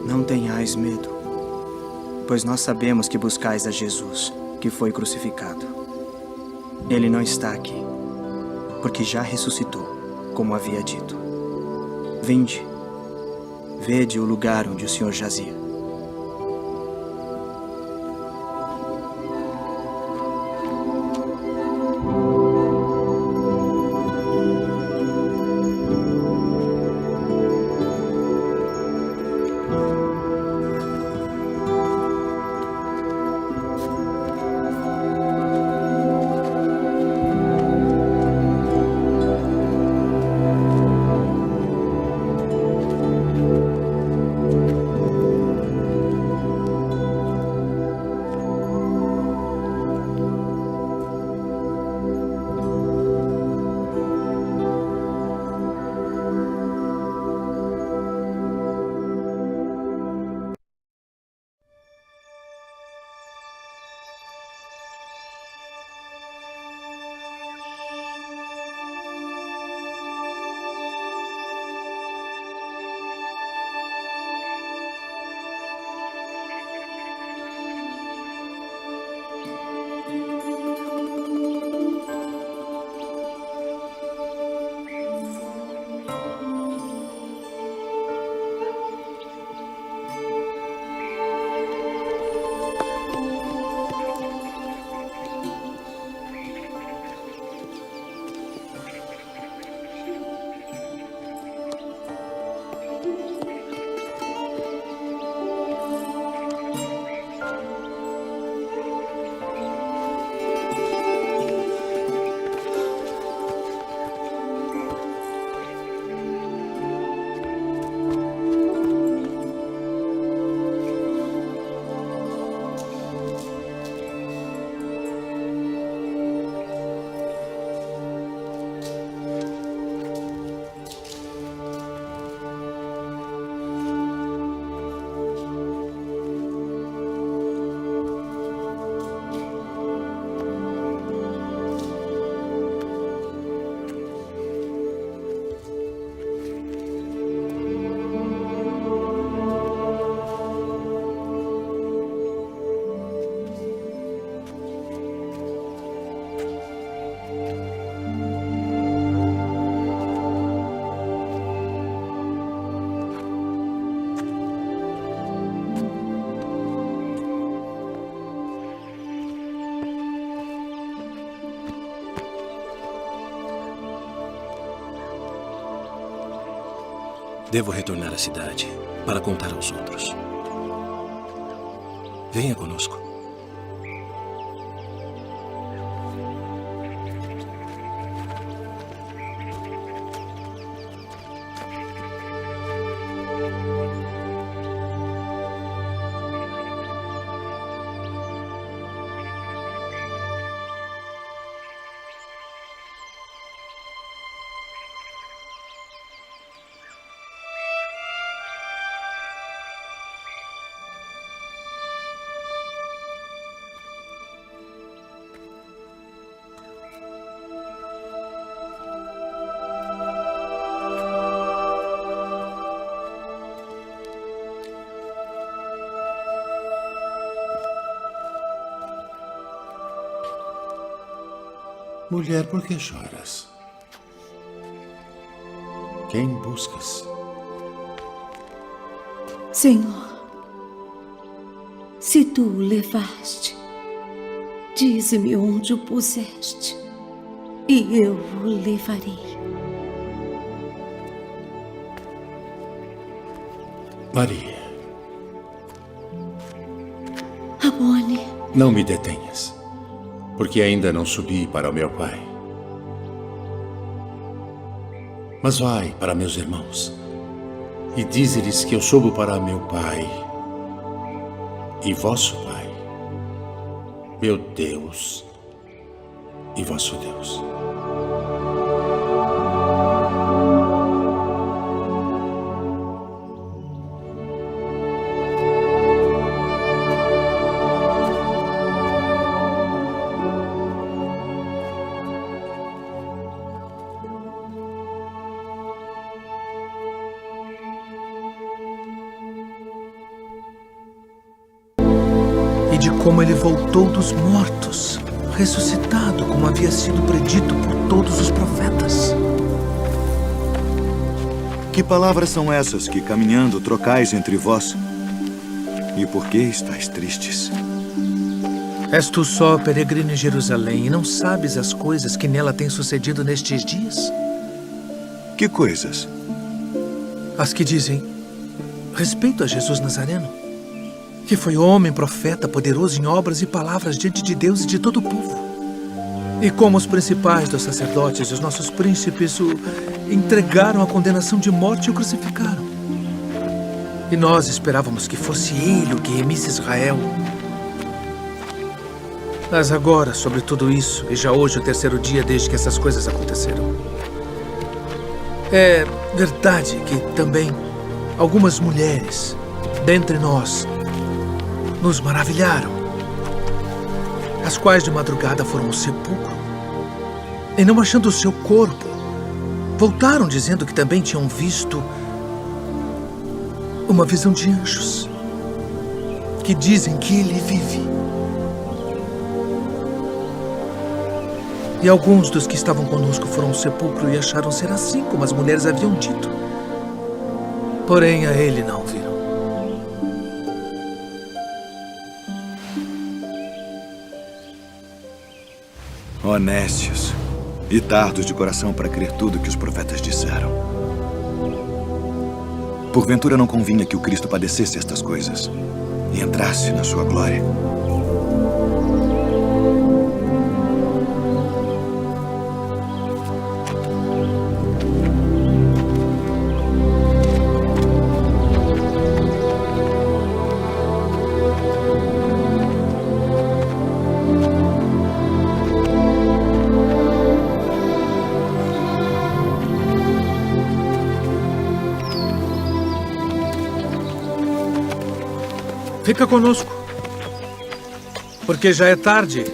Não tenhais medo, pois nós sabemos que buscais a Jesus, que foi crucificado. Ele não está aqui, porque já ressuscitou, como havia dito. Vinde, vede o lugar onde o Senhor jazia. Devo retornar à cidade para contar aos outros. Venha conosco. Mulher, por que choras? Quem buscas? Senhor, se tu o levaste, dize-me onde o puseste, e eu o levarei. Maria. Rabboni. Não me detenhas, porque ainda não subi para o meu Pai. Mas vai para meus irmãos e dize-lhes que eu subo para meu Pai e vosso Pai, meu Deus e vosso Deus. De como ele voltou dos mortos, ressuscitado, como havia sido predito por todos os profetas. Que palavras são essas que, caminhando, trocais entre vós? E por que estáis tristes? És tu só, peregrino em Jerusalém, e não sabes as coisas que nela têm sucedido nestes dias? Que coisas? As que dizem respeito a Jesus Nazareno, que foi homem, profeta, poderoso em obras e palavras diante de Deus e de todo o povo. E como os principais dos sacerdotes e os nossos príncipes o entregaram à condenação de morte e o crucificaram. E nós esperávamos que fosse ele o que remisse Israel. Mas agora, sobre tudo isso, e já hoje o terceiro dia desde que essas coisas aconteceram, é verdade que também algumas mulheres dentre nós nos maravilharam, as quais de madrugada foram ao sepulcro e, não achando o seu corpo, voltaram dizendo que também tinham visto uma visão de anjos que dizem que ele vive. E alguns dos que estavam conosco foram ao sepulcro e acharam ser assim como as mulheres haviam dito. Porém, a ele não viram. Honestos e tardos de coração para crer tudo que os profetas disseram. Porventura não convinha que o Cristo padecesse estas coisas e entrasse na sua glória? Fica conosco, porque já é tarde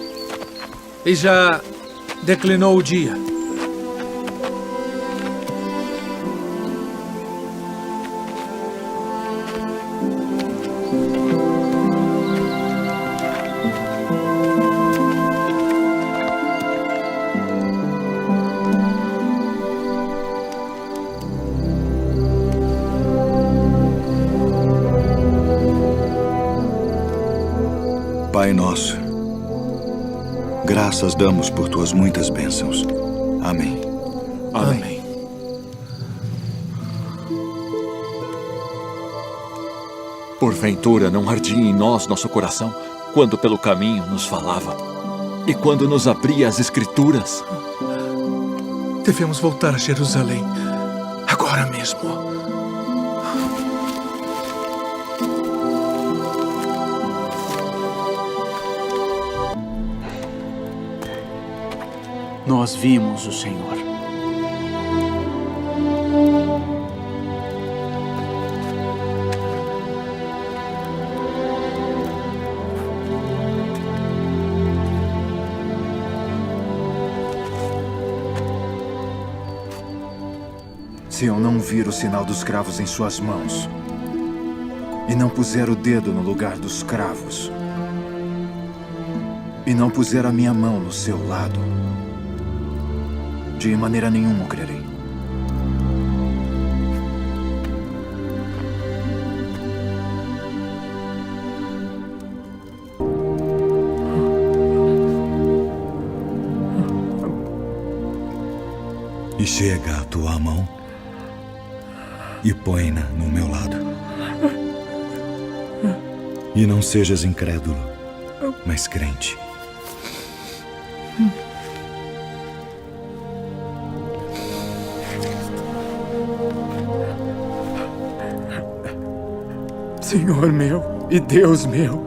e já declinou o dia. Pai nosso, graças damos por tuas muitas bênçãos. Amém. Amém. Porventura não ardia em nós nosso coração quando pelo caminho nos falava e quando nos abria as Escrituras? Devemos voltar a Jerusalém agora mesmo. Nós vimos o Senhor. Se eu não vir o sinal dos cravos em suas mãos e não puser o dedo no lugar dos cravos e não puser a minha mão no seu lado, de maneira nenhuma o crerei. E chega a tua mão e põe-na no meu lado. E não sejas incrédulo, mas crente. Senhor meu e Deus meu.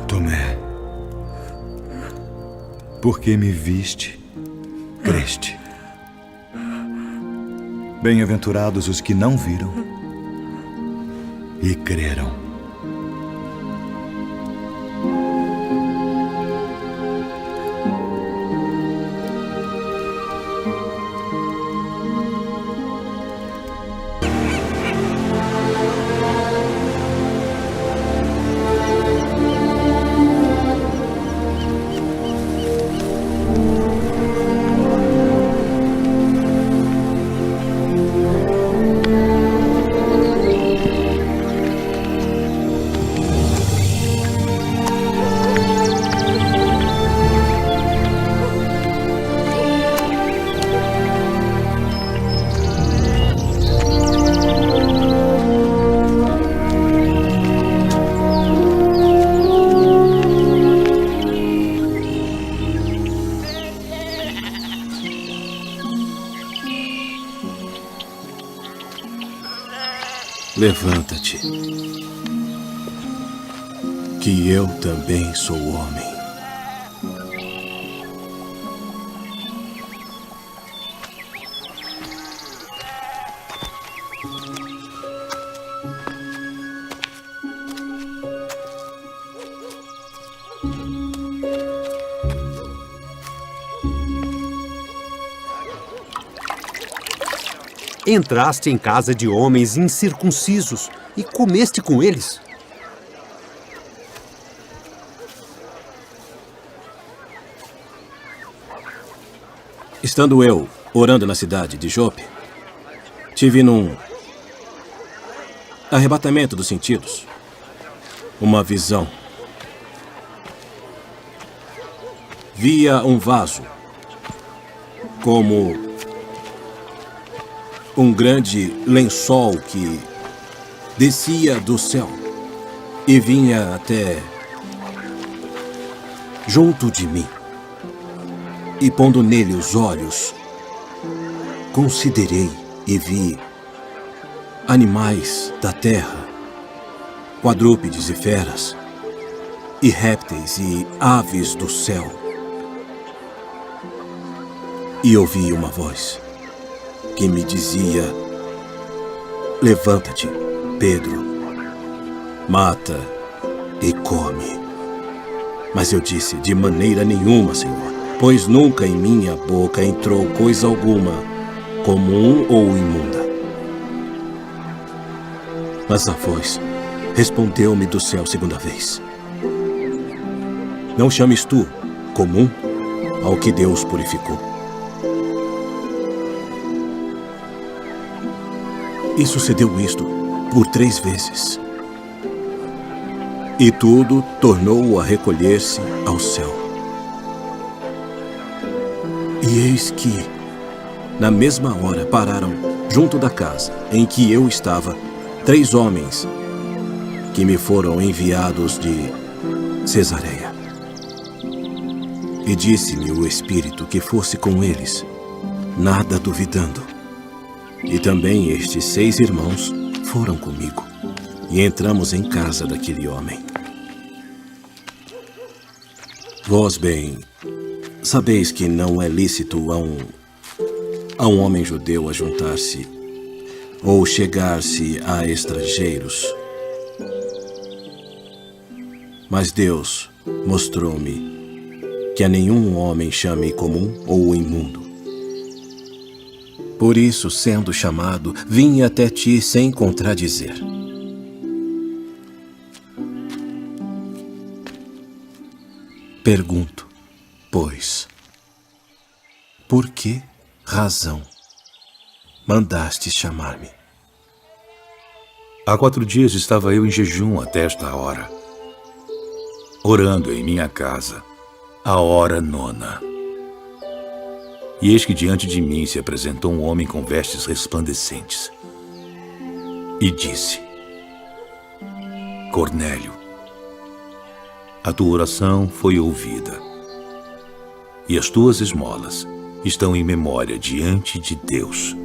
Tomé, porque me viste, creste. Bem-aventurados os que não viram e creram. Levanta-te, que eu também sou homem. Entraste em casa de homens incircuncisos e comeste com eles. Estando eu orando na cidade de Jope, tive num arrebatamento dos sentidos uma visão. Via um vaso como um grande lençol que descia do céu e vinha até junto de mim. E pondo nele os olhos, considerei e vi animais da terra, quadrúpedes e feras, e répteis e aves do céu. E ouvi uma voz que me dizia: levanta-te, Pedro, mata e come. Mas eu disse: de maneira nenhuma, Senhor, pois nunca em minha boca entrou coisa alguma, comum ou imunda. Mas a voz respondeu-me do céu segunda vez: não chames tu comum ao que Deus purificou. E sucedeu isto por 3 vezes. E tudo tornou a recolher-se ao céu. E eis que, na mesma hora, pararam junto da casa em que eu estava, 3 homens que me foram enviados de Cesareia. E disse-me o Espírito que fosse com eles, nada duvidando. E também estes 6 irmãos foram comigo, e entramos em casa daquele homem. Vós bem sabeis que não é lícito a um homem judeu ajuntar-se ou chegar-se a estrangeiros. Mas Deus mostrou-me que a nenhum homem chame comum ou imundo. Por isso, sendo chamado, vim até ti sem contradizer. Pergunto, pois, por que razão mandaste chamar-me? Há 4 dias estava eu em jejum até esta hora, orando em minha casa, a hora 9. E eis que diante de mim se apresentou um homem com vestes resplandecentes. E disse: Cornélio, a tua oração foi ouvida, e as tuas esmolas estão em memória diante de Deus.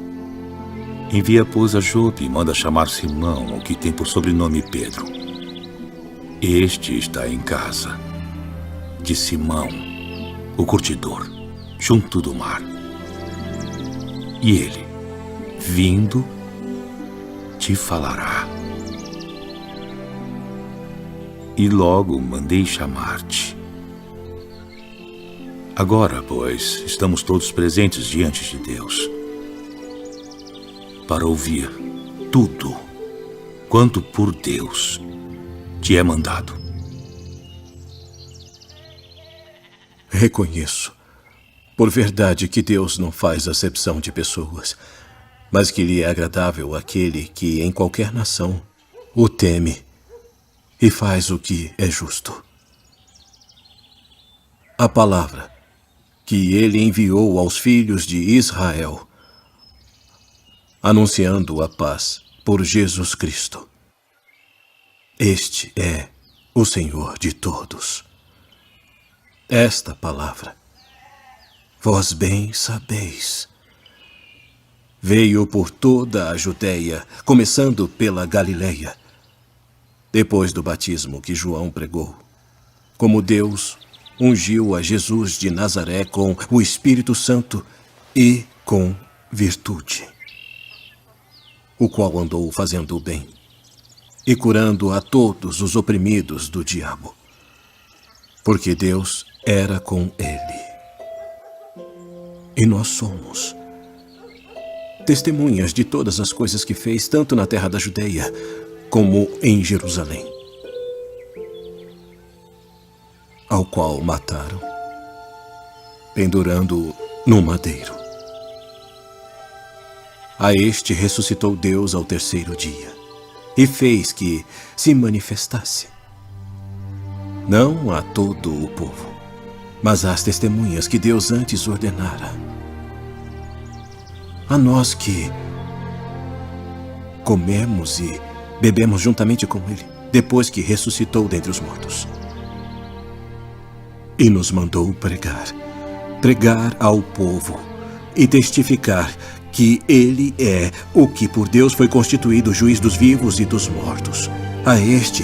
Envia, pois, a Jope e manda chamar Simão, o que tem por sobrenome Pedro. Este está em casa de Simão, o curtidor, junto do mar. E ele, vindo, te falará. E logo mandei chamar-te. Agora, pois, estamos todos presentes diante de Deus, para ouvir tudo quanto por Deus te é mandado. Reconheço, por verdade, que Deus não faz acepção de pessoas, mas que lhe é agradável aquele que em qualquer nação o teme e faz o que é justo. A palavra que ele enviou aos filhos de Israel, anunciando a paz por Jesus Cristo. Este é o Senhor de todos. Esta palavra, vós bem sabeis, veio por toda a Judeia, começando pela Galileia, depois do batismo que João pregou, como Deus ungiu a Jesus de Nazaré com o Espírito Santo e com virtude, o qual andou fazendo o bem e curando a todos os oprimidos do diabo, porque Deus era com ele. E nós somos testemunhas de todas as coisas que fez, tanto na terra da Judeia como em Jerusalém, ao qual mataram, pendurando-o no madeiro. A este ressuscitou Deus ao 3º dia e fez que se manifestasse, não a todo o povo, mas às testemunhas que Deus antes ordenara, a nós que comemos e bebemos juntamente com ele, depois que ressuscitou dentre os mortos. E nos mandou pregar ao povo e testificar que ele é o que por Deus foi constituído juiz dos vivos e dos mortos. A este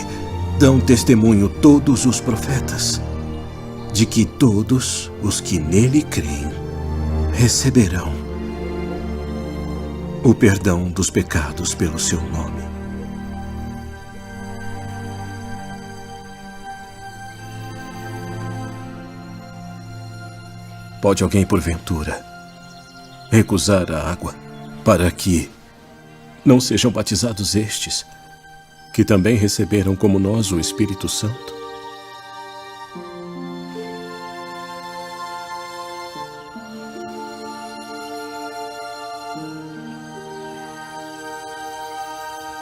dão testemunho todos os profetas, de que todos os que nele creem receberão o perdão dos pecados pelo seu nome. Pode alguém, porventura, recusar a água para que não sejam batizados estes, que também receberam como nós o Espírito Santo?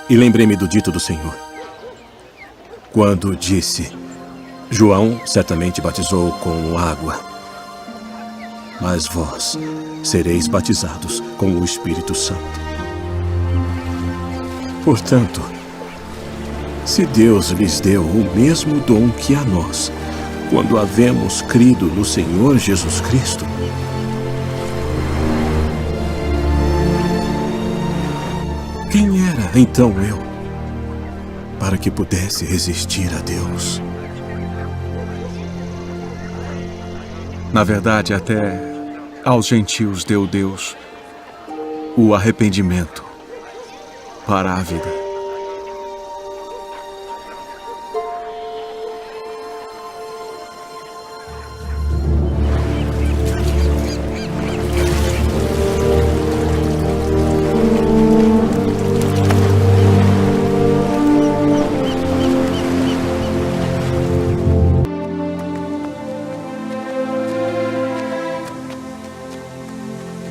E lembrei-me do dito do Senhor, quando disse: João certamente batizou com água, mas vós sereis batizados com o Espírito Santo. Portanto, se Deus lhes deu o mesmo dom que a nós, quando havemos crido no Senhor Jesus Cristo, quem era então eu para que pudesse resistir a Deus? Na verdade, até aos gentios deu Deus o arrependimento para a vida.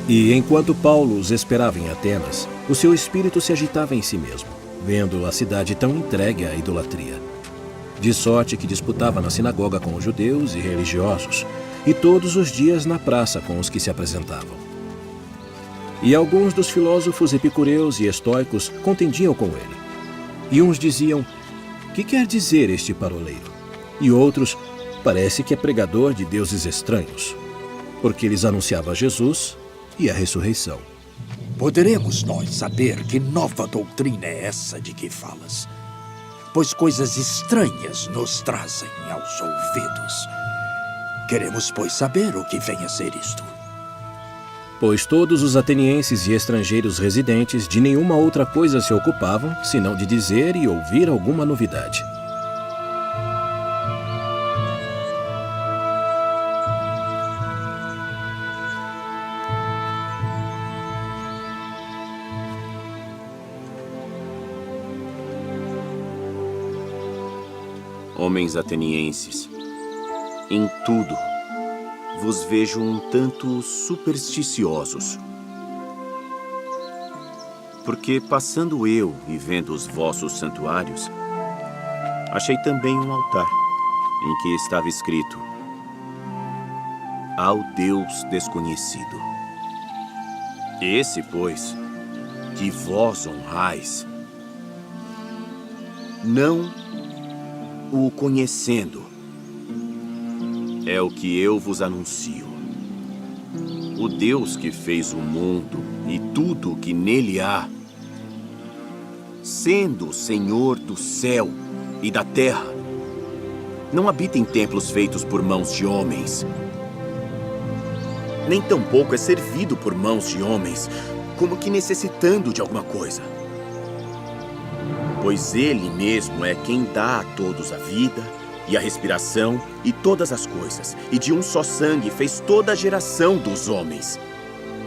E enquanto Paulo os esperava em Atenas, o seu espírito se agitava em si mesmo, vendo a cidade tão entregue à idolatria. De sorte que disputava na sinagoga com os judeus e religiosos, e todos os dias na praça com os que se apresentavam. E alguns dos filósofos epicureus e estoicos contendiam com ele. E uns diziam: "Que quer dizer este paroleiro?" E outros: "Parece que é pregador de deuses estranhos", porque lhes anunciava Jesus e a ressurreição. Poderemos nós saber que nova doutrina é essa de que falas? Pois coisas estranhas nos trazem aos ouvidos. Queremos, pois, saber o que vem a ser isto. Pois todos os atenienses e estrangeiros residentes de nenhuma outra coisa se ocupavam, senão de dizer e ouvir alguma novidade. Homens atenienses, em tudo vos vejo um tanto supersticiosos. Porque passando eu e vendo os vossos santuários, achei também um altar, em que estava escrito: "Ao Deus desconhecido". Esse, pois, que vós honrais, não o conhecendo, é o que eu vos anuncio. O Deus que fez o mundo e tudo o que nele há, sendo o Senhor do céu e da terra, não habita em templos feitos por mãos de homens, nem tampouco é servido por mãos de homens, como que necessitando de alguma coisa. Pois ele mesmo é quem dá a todos a vida e a respiração e todas as coisas, e de um só sangue fez toda a geração dos homens,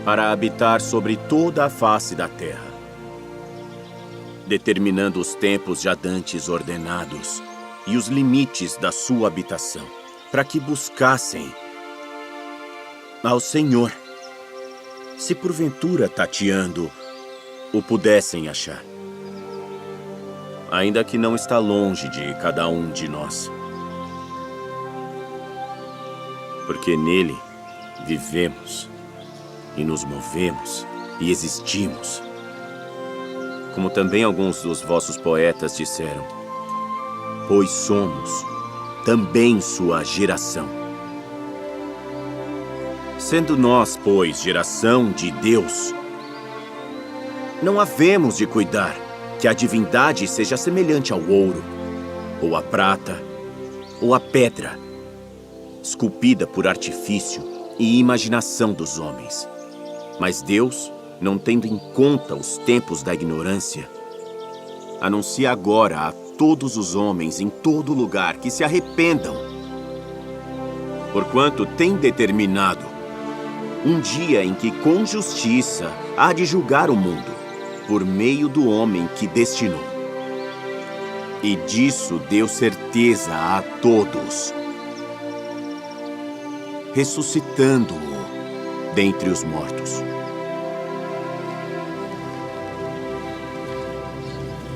para habitar sobre toda a face da terra, determinando os tempos já dantes ordenados e os limites da sua habitação, para que buscassem ao Senhor, se porventura tateando o pudessem achar. Ainda que não está longe de cada um de nós. Porque nele vivemos e nos movemos e existimos. Como também alguns dos vossos poetas disseram, pois somos também sua geração. Sendo nós, pois, geração de Deus, não havemos de cuidar que a divindade seja semelhante ao ouro, ou à prata, ou à pedra, esculpida por artifício e imaginação dos homens. Mas Deus, não tendo em conta os tempos da ignorância, anuncia agora a todos os homens em todo lugar que se arrependam, porquanto tem determinado um dia em que com justiça há de julgar o mundo, por meio do homem que destinou. E disso deu certeza a todos, ressuscitando-o dentre os mortos.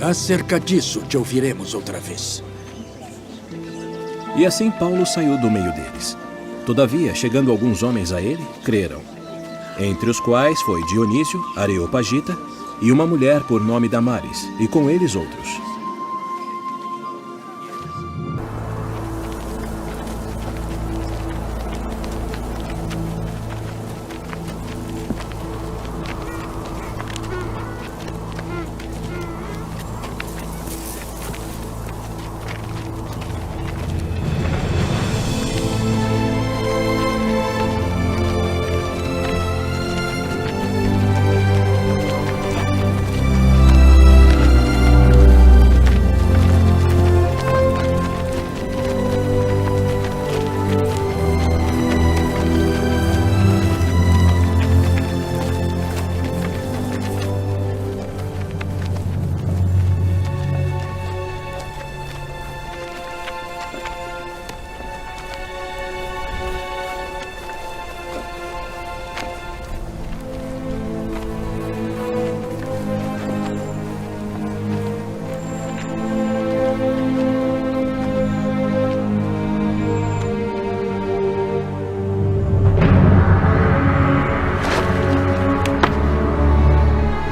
Acerca disso te ouviremos outra vez. E assim Paulo saiu do meio deles. Todavia, chegando alguns homens a ele, creram, entre os quais foi Dionísio, Areopagita, e uma mulher por nome Damares, e com eles outros.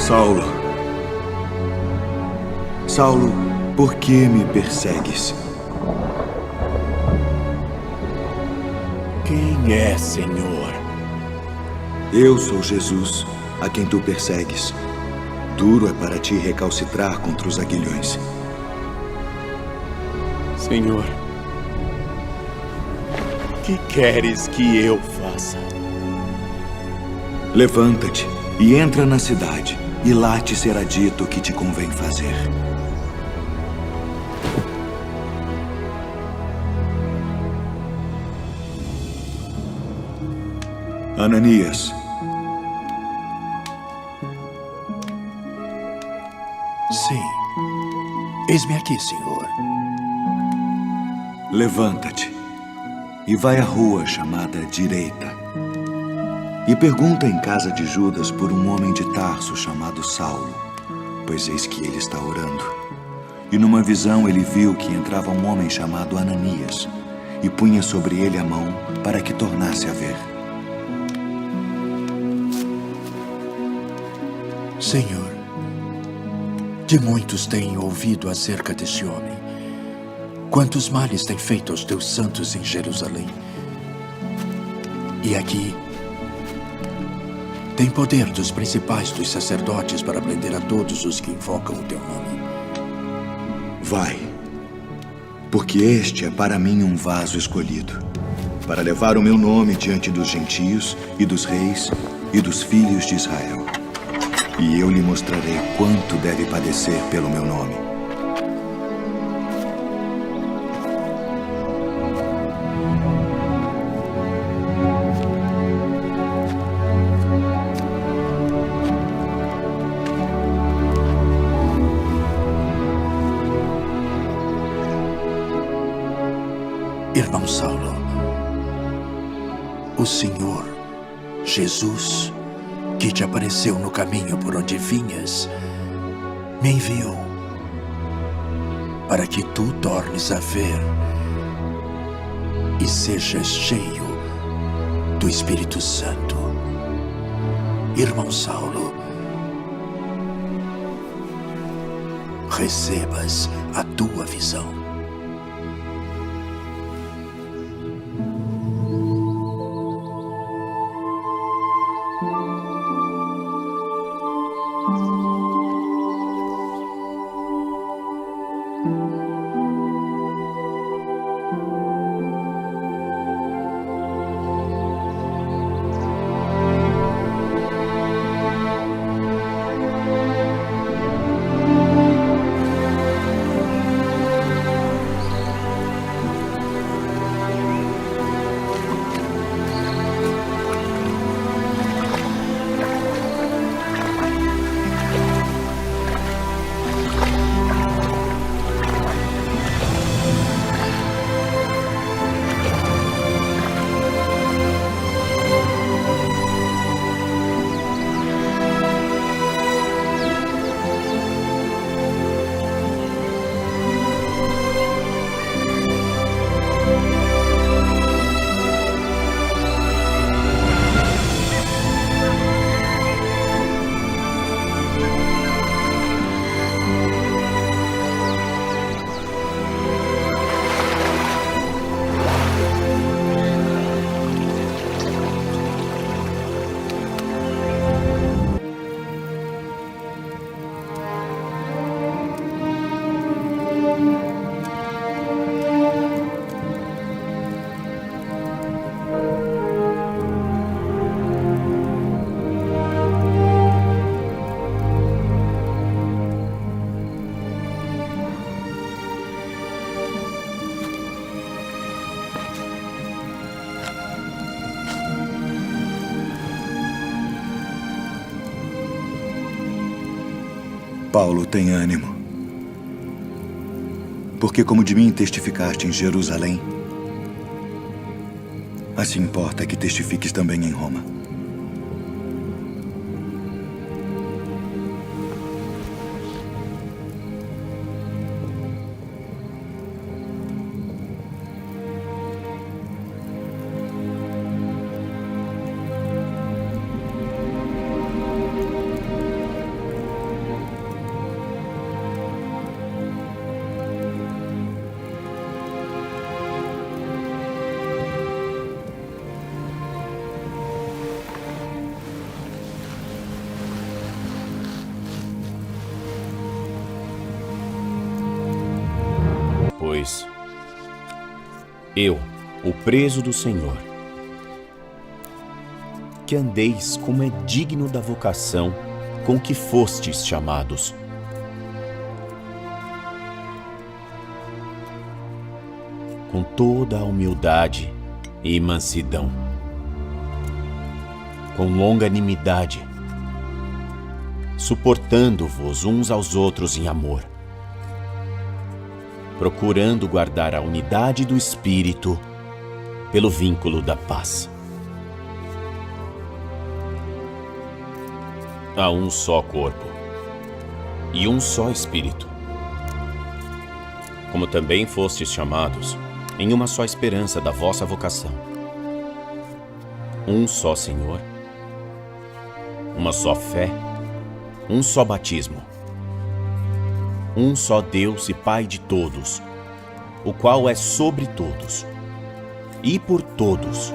Saulo, Saulo, por que me persegues? Quem é, Senhor? Eu sou Jesus, a quem tu persegues. Duro é para ti recalcitrar contra os aguilhões. Senhor, que queres que eu faça? Levanta-te e entra na cidade, e lá te será dito o que te convém fazer. Ananias. Sim. Eis-me aqui, Senhor. Levanta-te e vai à rua chamada Direita. E pergunta em casa de Judas por um homem de Tarso chamado Saulo, pois eis que ele está orando. E numa visão ele viu que entrava um homem chamado Ananias, e punha sobre ele a mão para que tornasse a ver. Senhor, de muitos tenho ouvido acerca deste homem. Quantos males tem feito aos teus santos em Jerusalém. E aqui tem poder dos principais dos sacerdotes para prender a todos os que invocam o teu nome. Vai, porque este é para mim um vaso escolhido, para levar o meu nome diante dos gentios e dos reis e dos filhos de Israel. E eu lhe mostrarei quanto deve padecer pelo meu nome. Irmão Saulo, o Senhor Jesus, que te apareceu no caminho por onde vinhas, me enviou para que tu tornes a ver e sejas cheio do Espírito Santo. Irmão Saulo, recebas a tua visão. Paulo, tem ânimo. Porque como de mim testificaste em Jerusalém, assim importa que testifiques também em Roma. Pois eu, o preso do Senhor, que andeis como é digno da vocação com que fostes chamados. Com toda a humildade e mansidão, com longanimidade, suportando-vos uns aos outros em amor, procurando guardar a unidade do Espírito pelo vínculo da paz. Há um só corpo e um só Espírito, como também fostes chamados em uma só esperança da vossa vocação. Um só Senhor, uma só fé, um só batismo, um só Deus e Pai de todos, o qual é sobre todos, e por todos,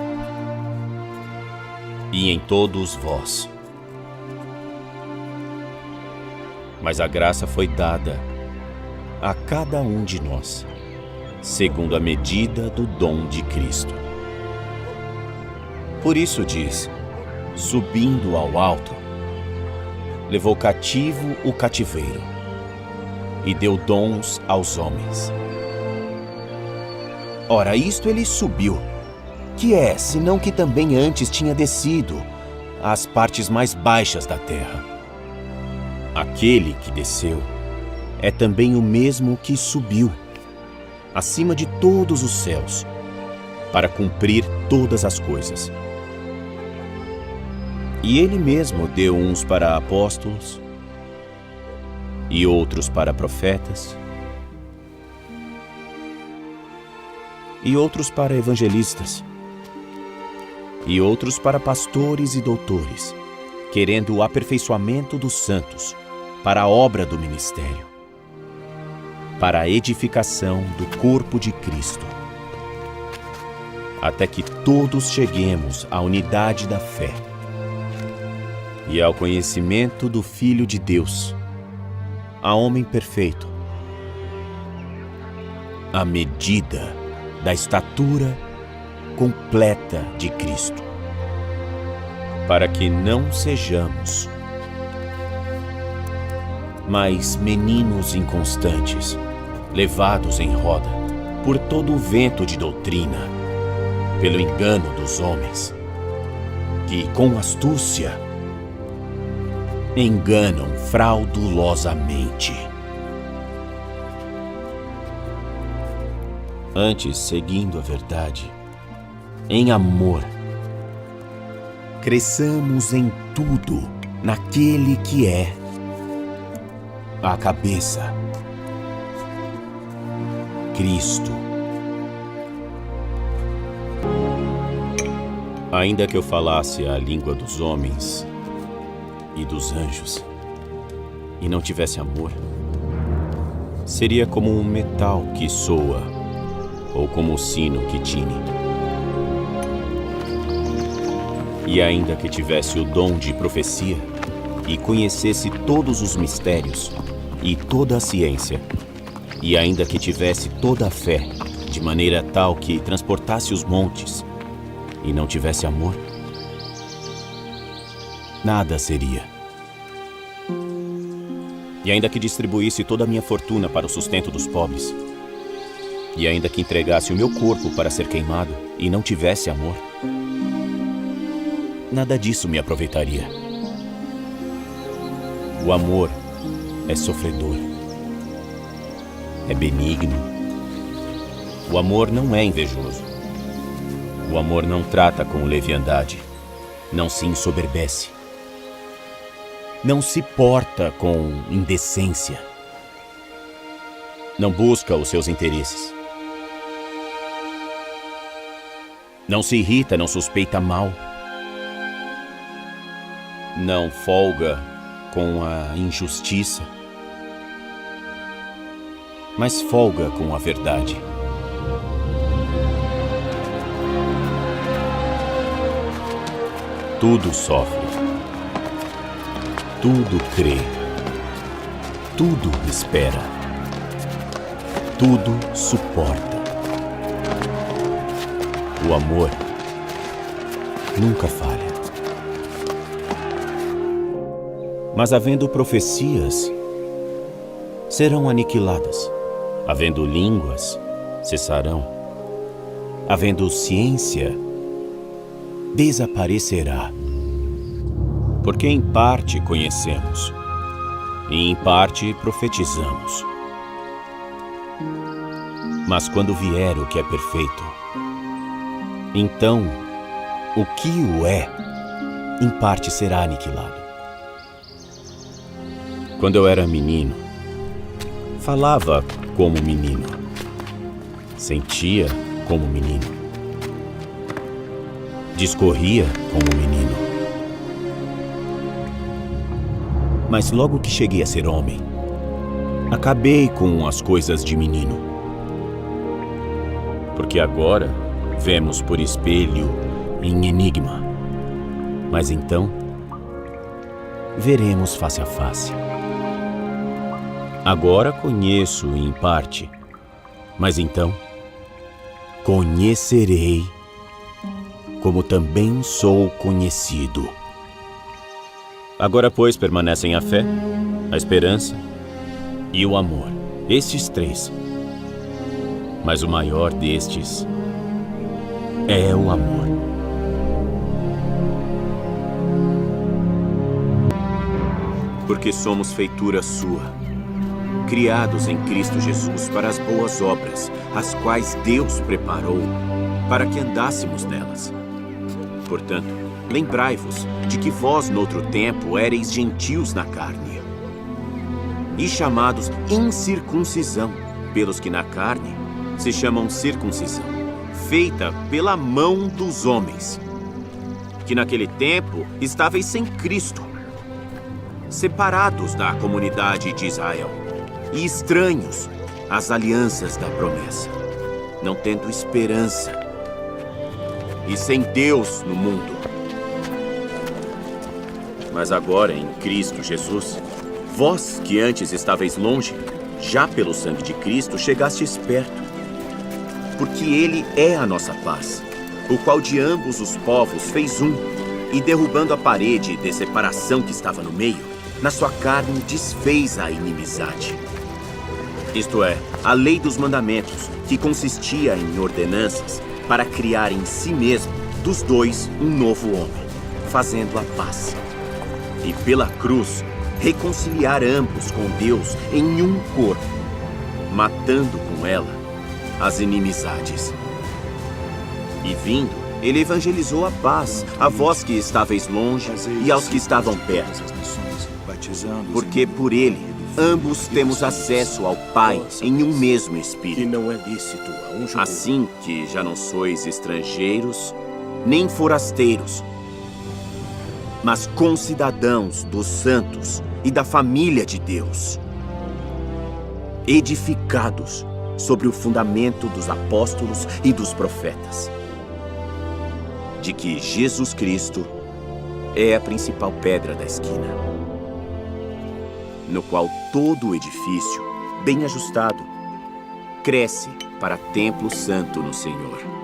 e em todos vós. Mas a graça foi dada a cada um de nós, segundo a medida do dom de Cristo. Por isso diz, subindo ao alto, levou cativo o cativeiro e deu dons aos homens. Ora, isto ele subiu, que é, senão que também antes tinha descido às partes mais baixas da terra. Aquele que desceu é também o mesmo que subiu acima de todos os céus, para cumprir todas as coisas. E ele mesmo deu uns para apóstolos, e outros para profetas, e outros para evangelistas, e outros para pastores e doutores, querendo o aperfeiçoamento dos santos, para a obra do ministério, para a edificação do corpo de Cristo, até que todos cheguemos à unidade da fé e ao conhecimento do Filho de Deus, a homem perfeito, à medida da estatura completa de Cristo, para que não sejamos mais meninos inconstantes, levados em roda por todo o vento de doutrina, pelo engano dos homens, que com astúcia enganam fraudulosamente. Antes, seguindo a verdade, em amor, cresçamos em tudo naquele que é a cabeça, Cristo. Ainda que eu falasse a língua dos homens e dos anjos, e não tivesse amor, seria como um metal que soa, ou como o sino que tine. E ainda que tivesse o dom de profecia, e conhecesse todos os mistérios, e toda a ciência, e ainda que tivesse toda a fé, de maneira tal que transportasse os montes, e não tivesse amor, nada seria. E ainda que distribuísse toda a minha fortuna para o sustento dos pobres, e ainda que entregasse o meu corpo para ser queimado, e não tivesse amor, nada disso me aproveitaria. O amor é sofredor, é benigno. O amor não é invejoso. O amor não trata com leviandade, não se ensoberbece, não se porta com indecência, não busca os seus interesses, não se irrita, não suspeita mal, não folga com a injustiça, mas folga com a verdade. Tudo sofre, tudo crê, tudo espera, tudo suporta. O amor nunca falha. Mas havendo profecias, serão aniquiladas. Havendo línguas, cessarão. Havendo ciência, desaparecerá. Porque em parte conhecemos, e em parte profetizamos. Mas quando vier o que é perfeito, então o que o é, em parte será aniquilado. Quando eu era menino, falava como menino, sentia como menino, discorria como menino. Mas logo que cheguei a ser homem, acabei com as coisas de menino. Porque agora vemos por espelho em enigma, mas então veremos face a face. Agora conheço em parte, mas então conhecerei como também sou conhecido. Agora, pois, permanecem a fé, a esperança e o amor, estes três. Mas o maior destes é o amor. Porque somos feitura sua, criados em Cristo Jesus para as boas obras, as quais Deus preparou para que andássemos nelas. Portanto, lembrai-vos de que vós, noutro tempo, éreis gentios na carne, e chamados incircuncisão, pelos que na carne se chamam circuncisão, feita pela mão dos homens, que naquele tempo estáveis sem Cristo, separados da comunidade de Israel, e estranhos às alianças da promessa, não tendo esperança, e sem Deus no mundo. Mas agora, em Cristo Jesus, vós que antes estáveis longe, já pelo sangue de Cristo chegastes perto, porque Ele é a nossa paz, o qual de ambos os povos fez um, e derrubando a parede de separação que estava no meio, na sua carne desfez a inimizade. Isto é, a lei dos mandamentos, que consistia em ordenanças, para criar em si mesmo, dos dois, um novo homem, fazendo a paz. E pela cruz, reconciliar ambos com Deus em um corpo, matando com ela as inimizades. E vindo, ele evangelizou a paz, a vós que estáveis longe e aos que estavam perto. Porque por ele, ambos temos acesso ao Pai em um mesmo Espírito. Que não é lícito a um judeu. Assim que já não sois estrangeiros, nem forasteiros, mas concidadãos dos santos e da família de Deus, edificados sobre o fundamento dos apóstolos e dos profetas, de que Jesus Cristo é a principal pedra da esquina, no qual todo o edifício, bem ajustado, cresce para templo santo no Senhor.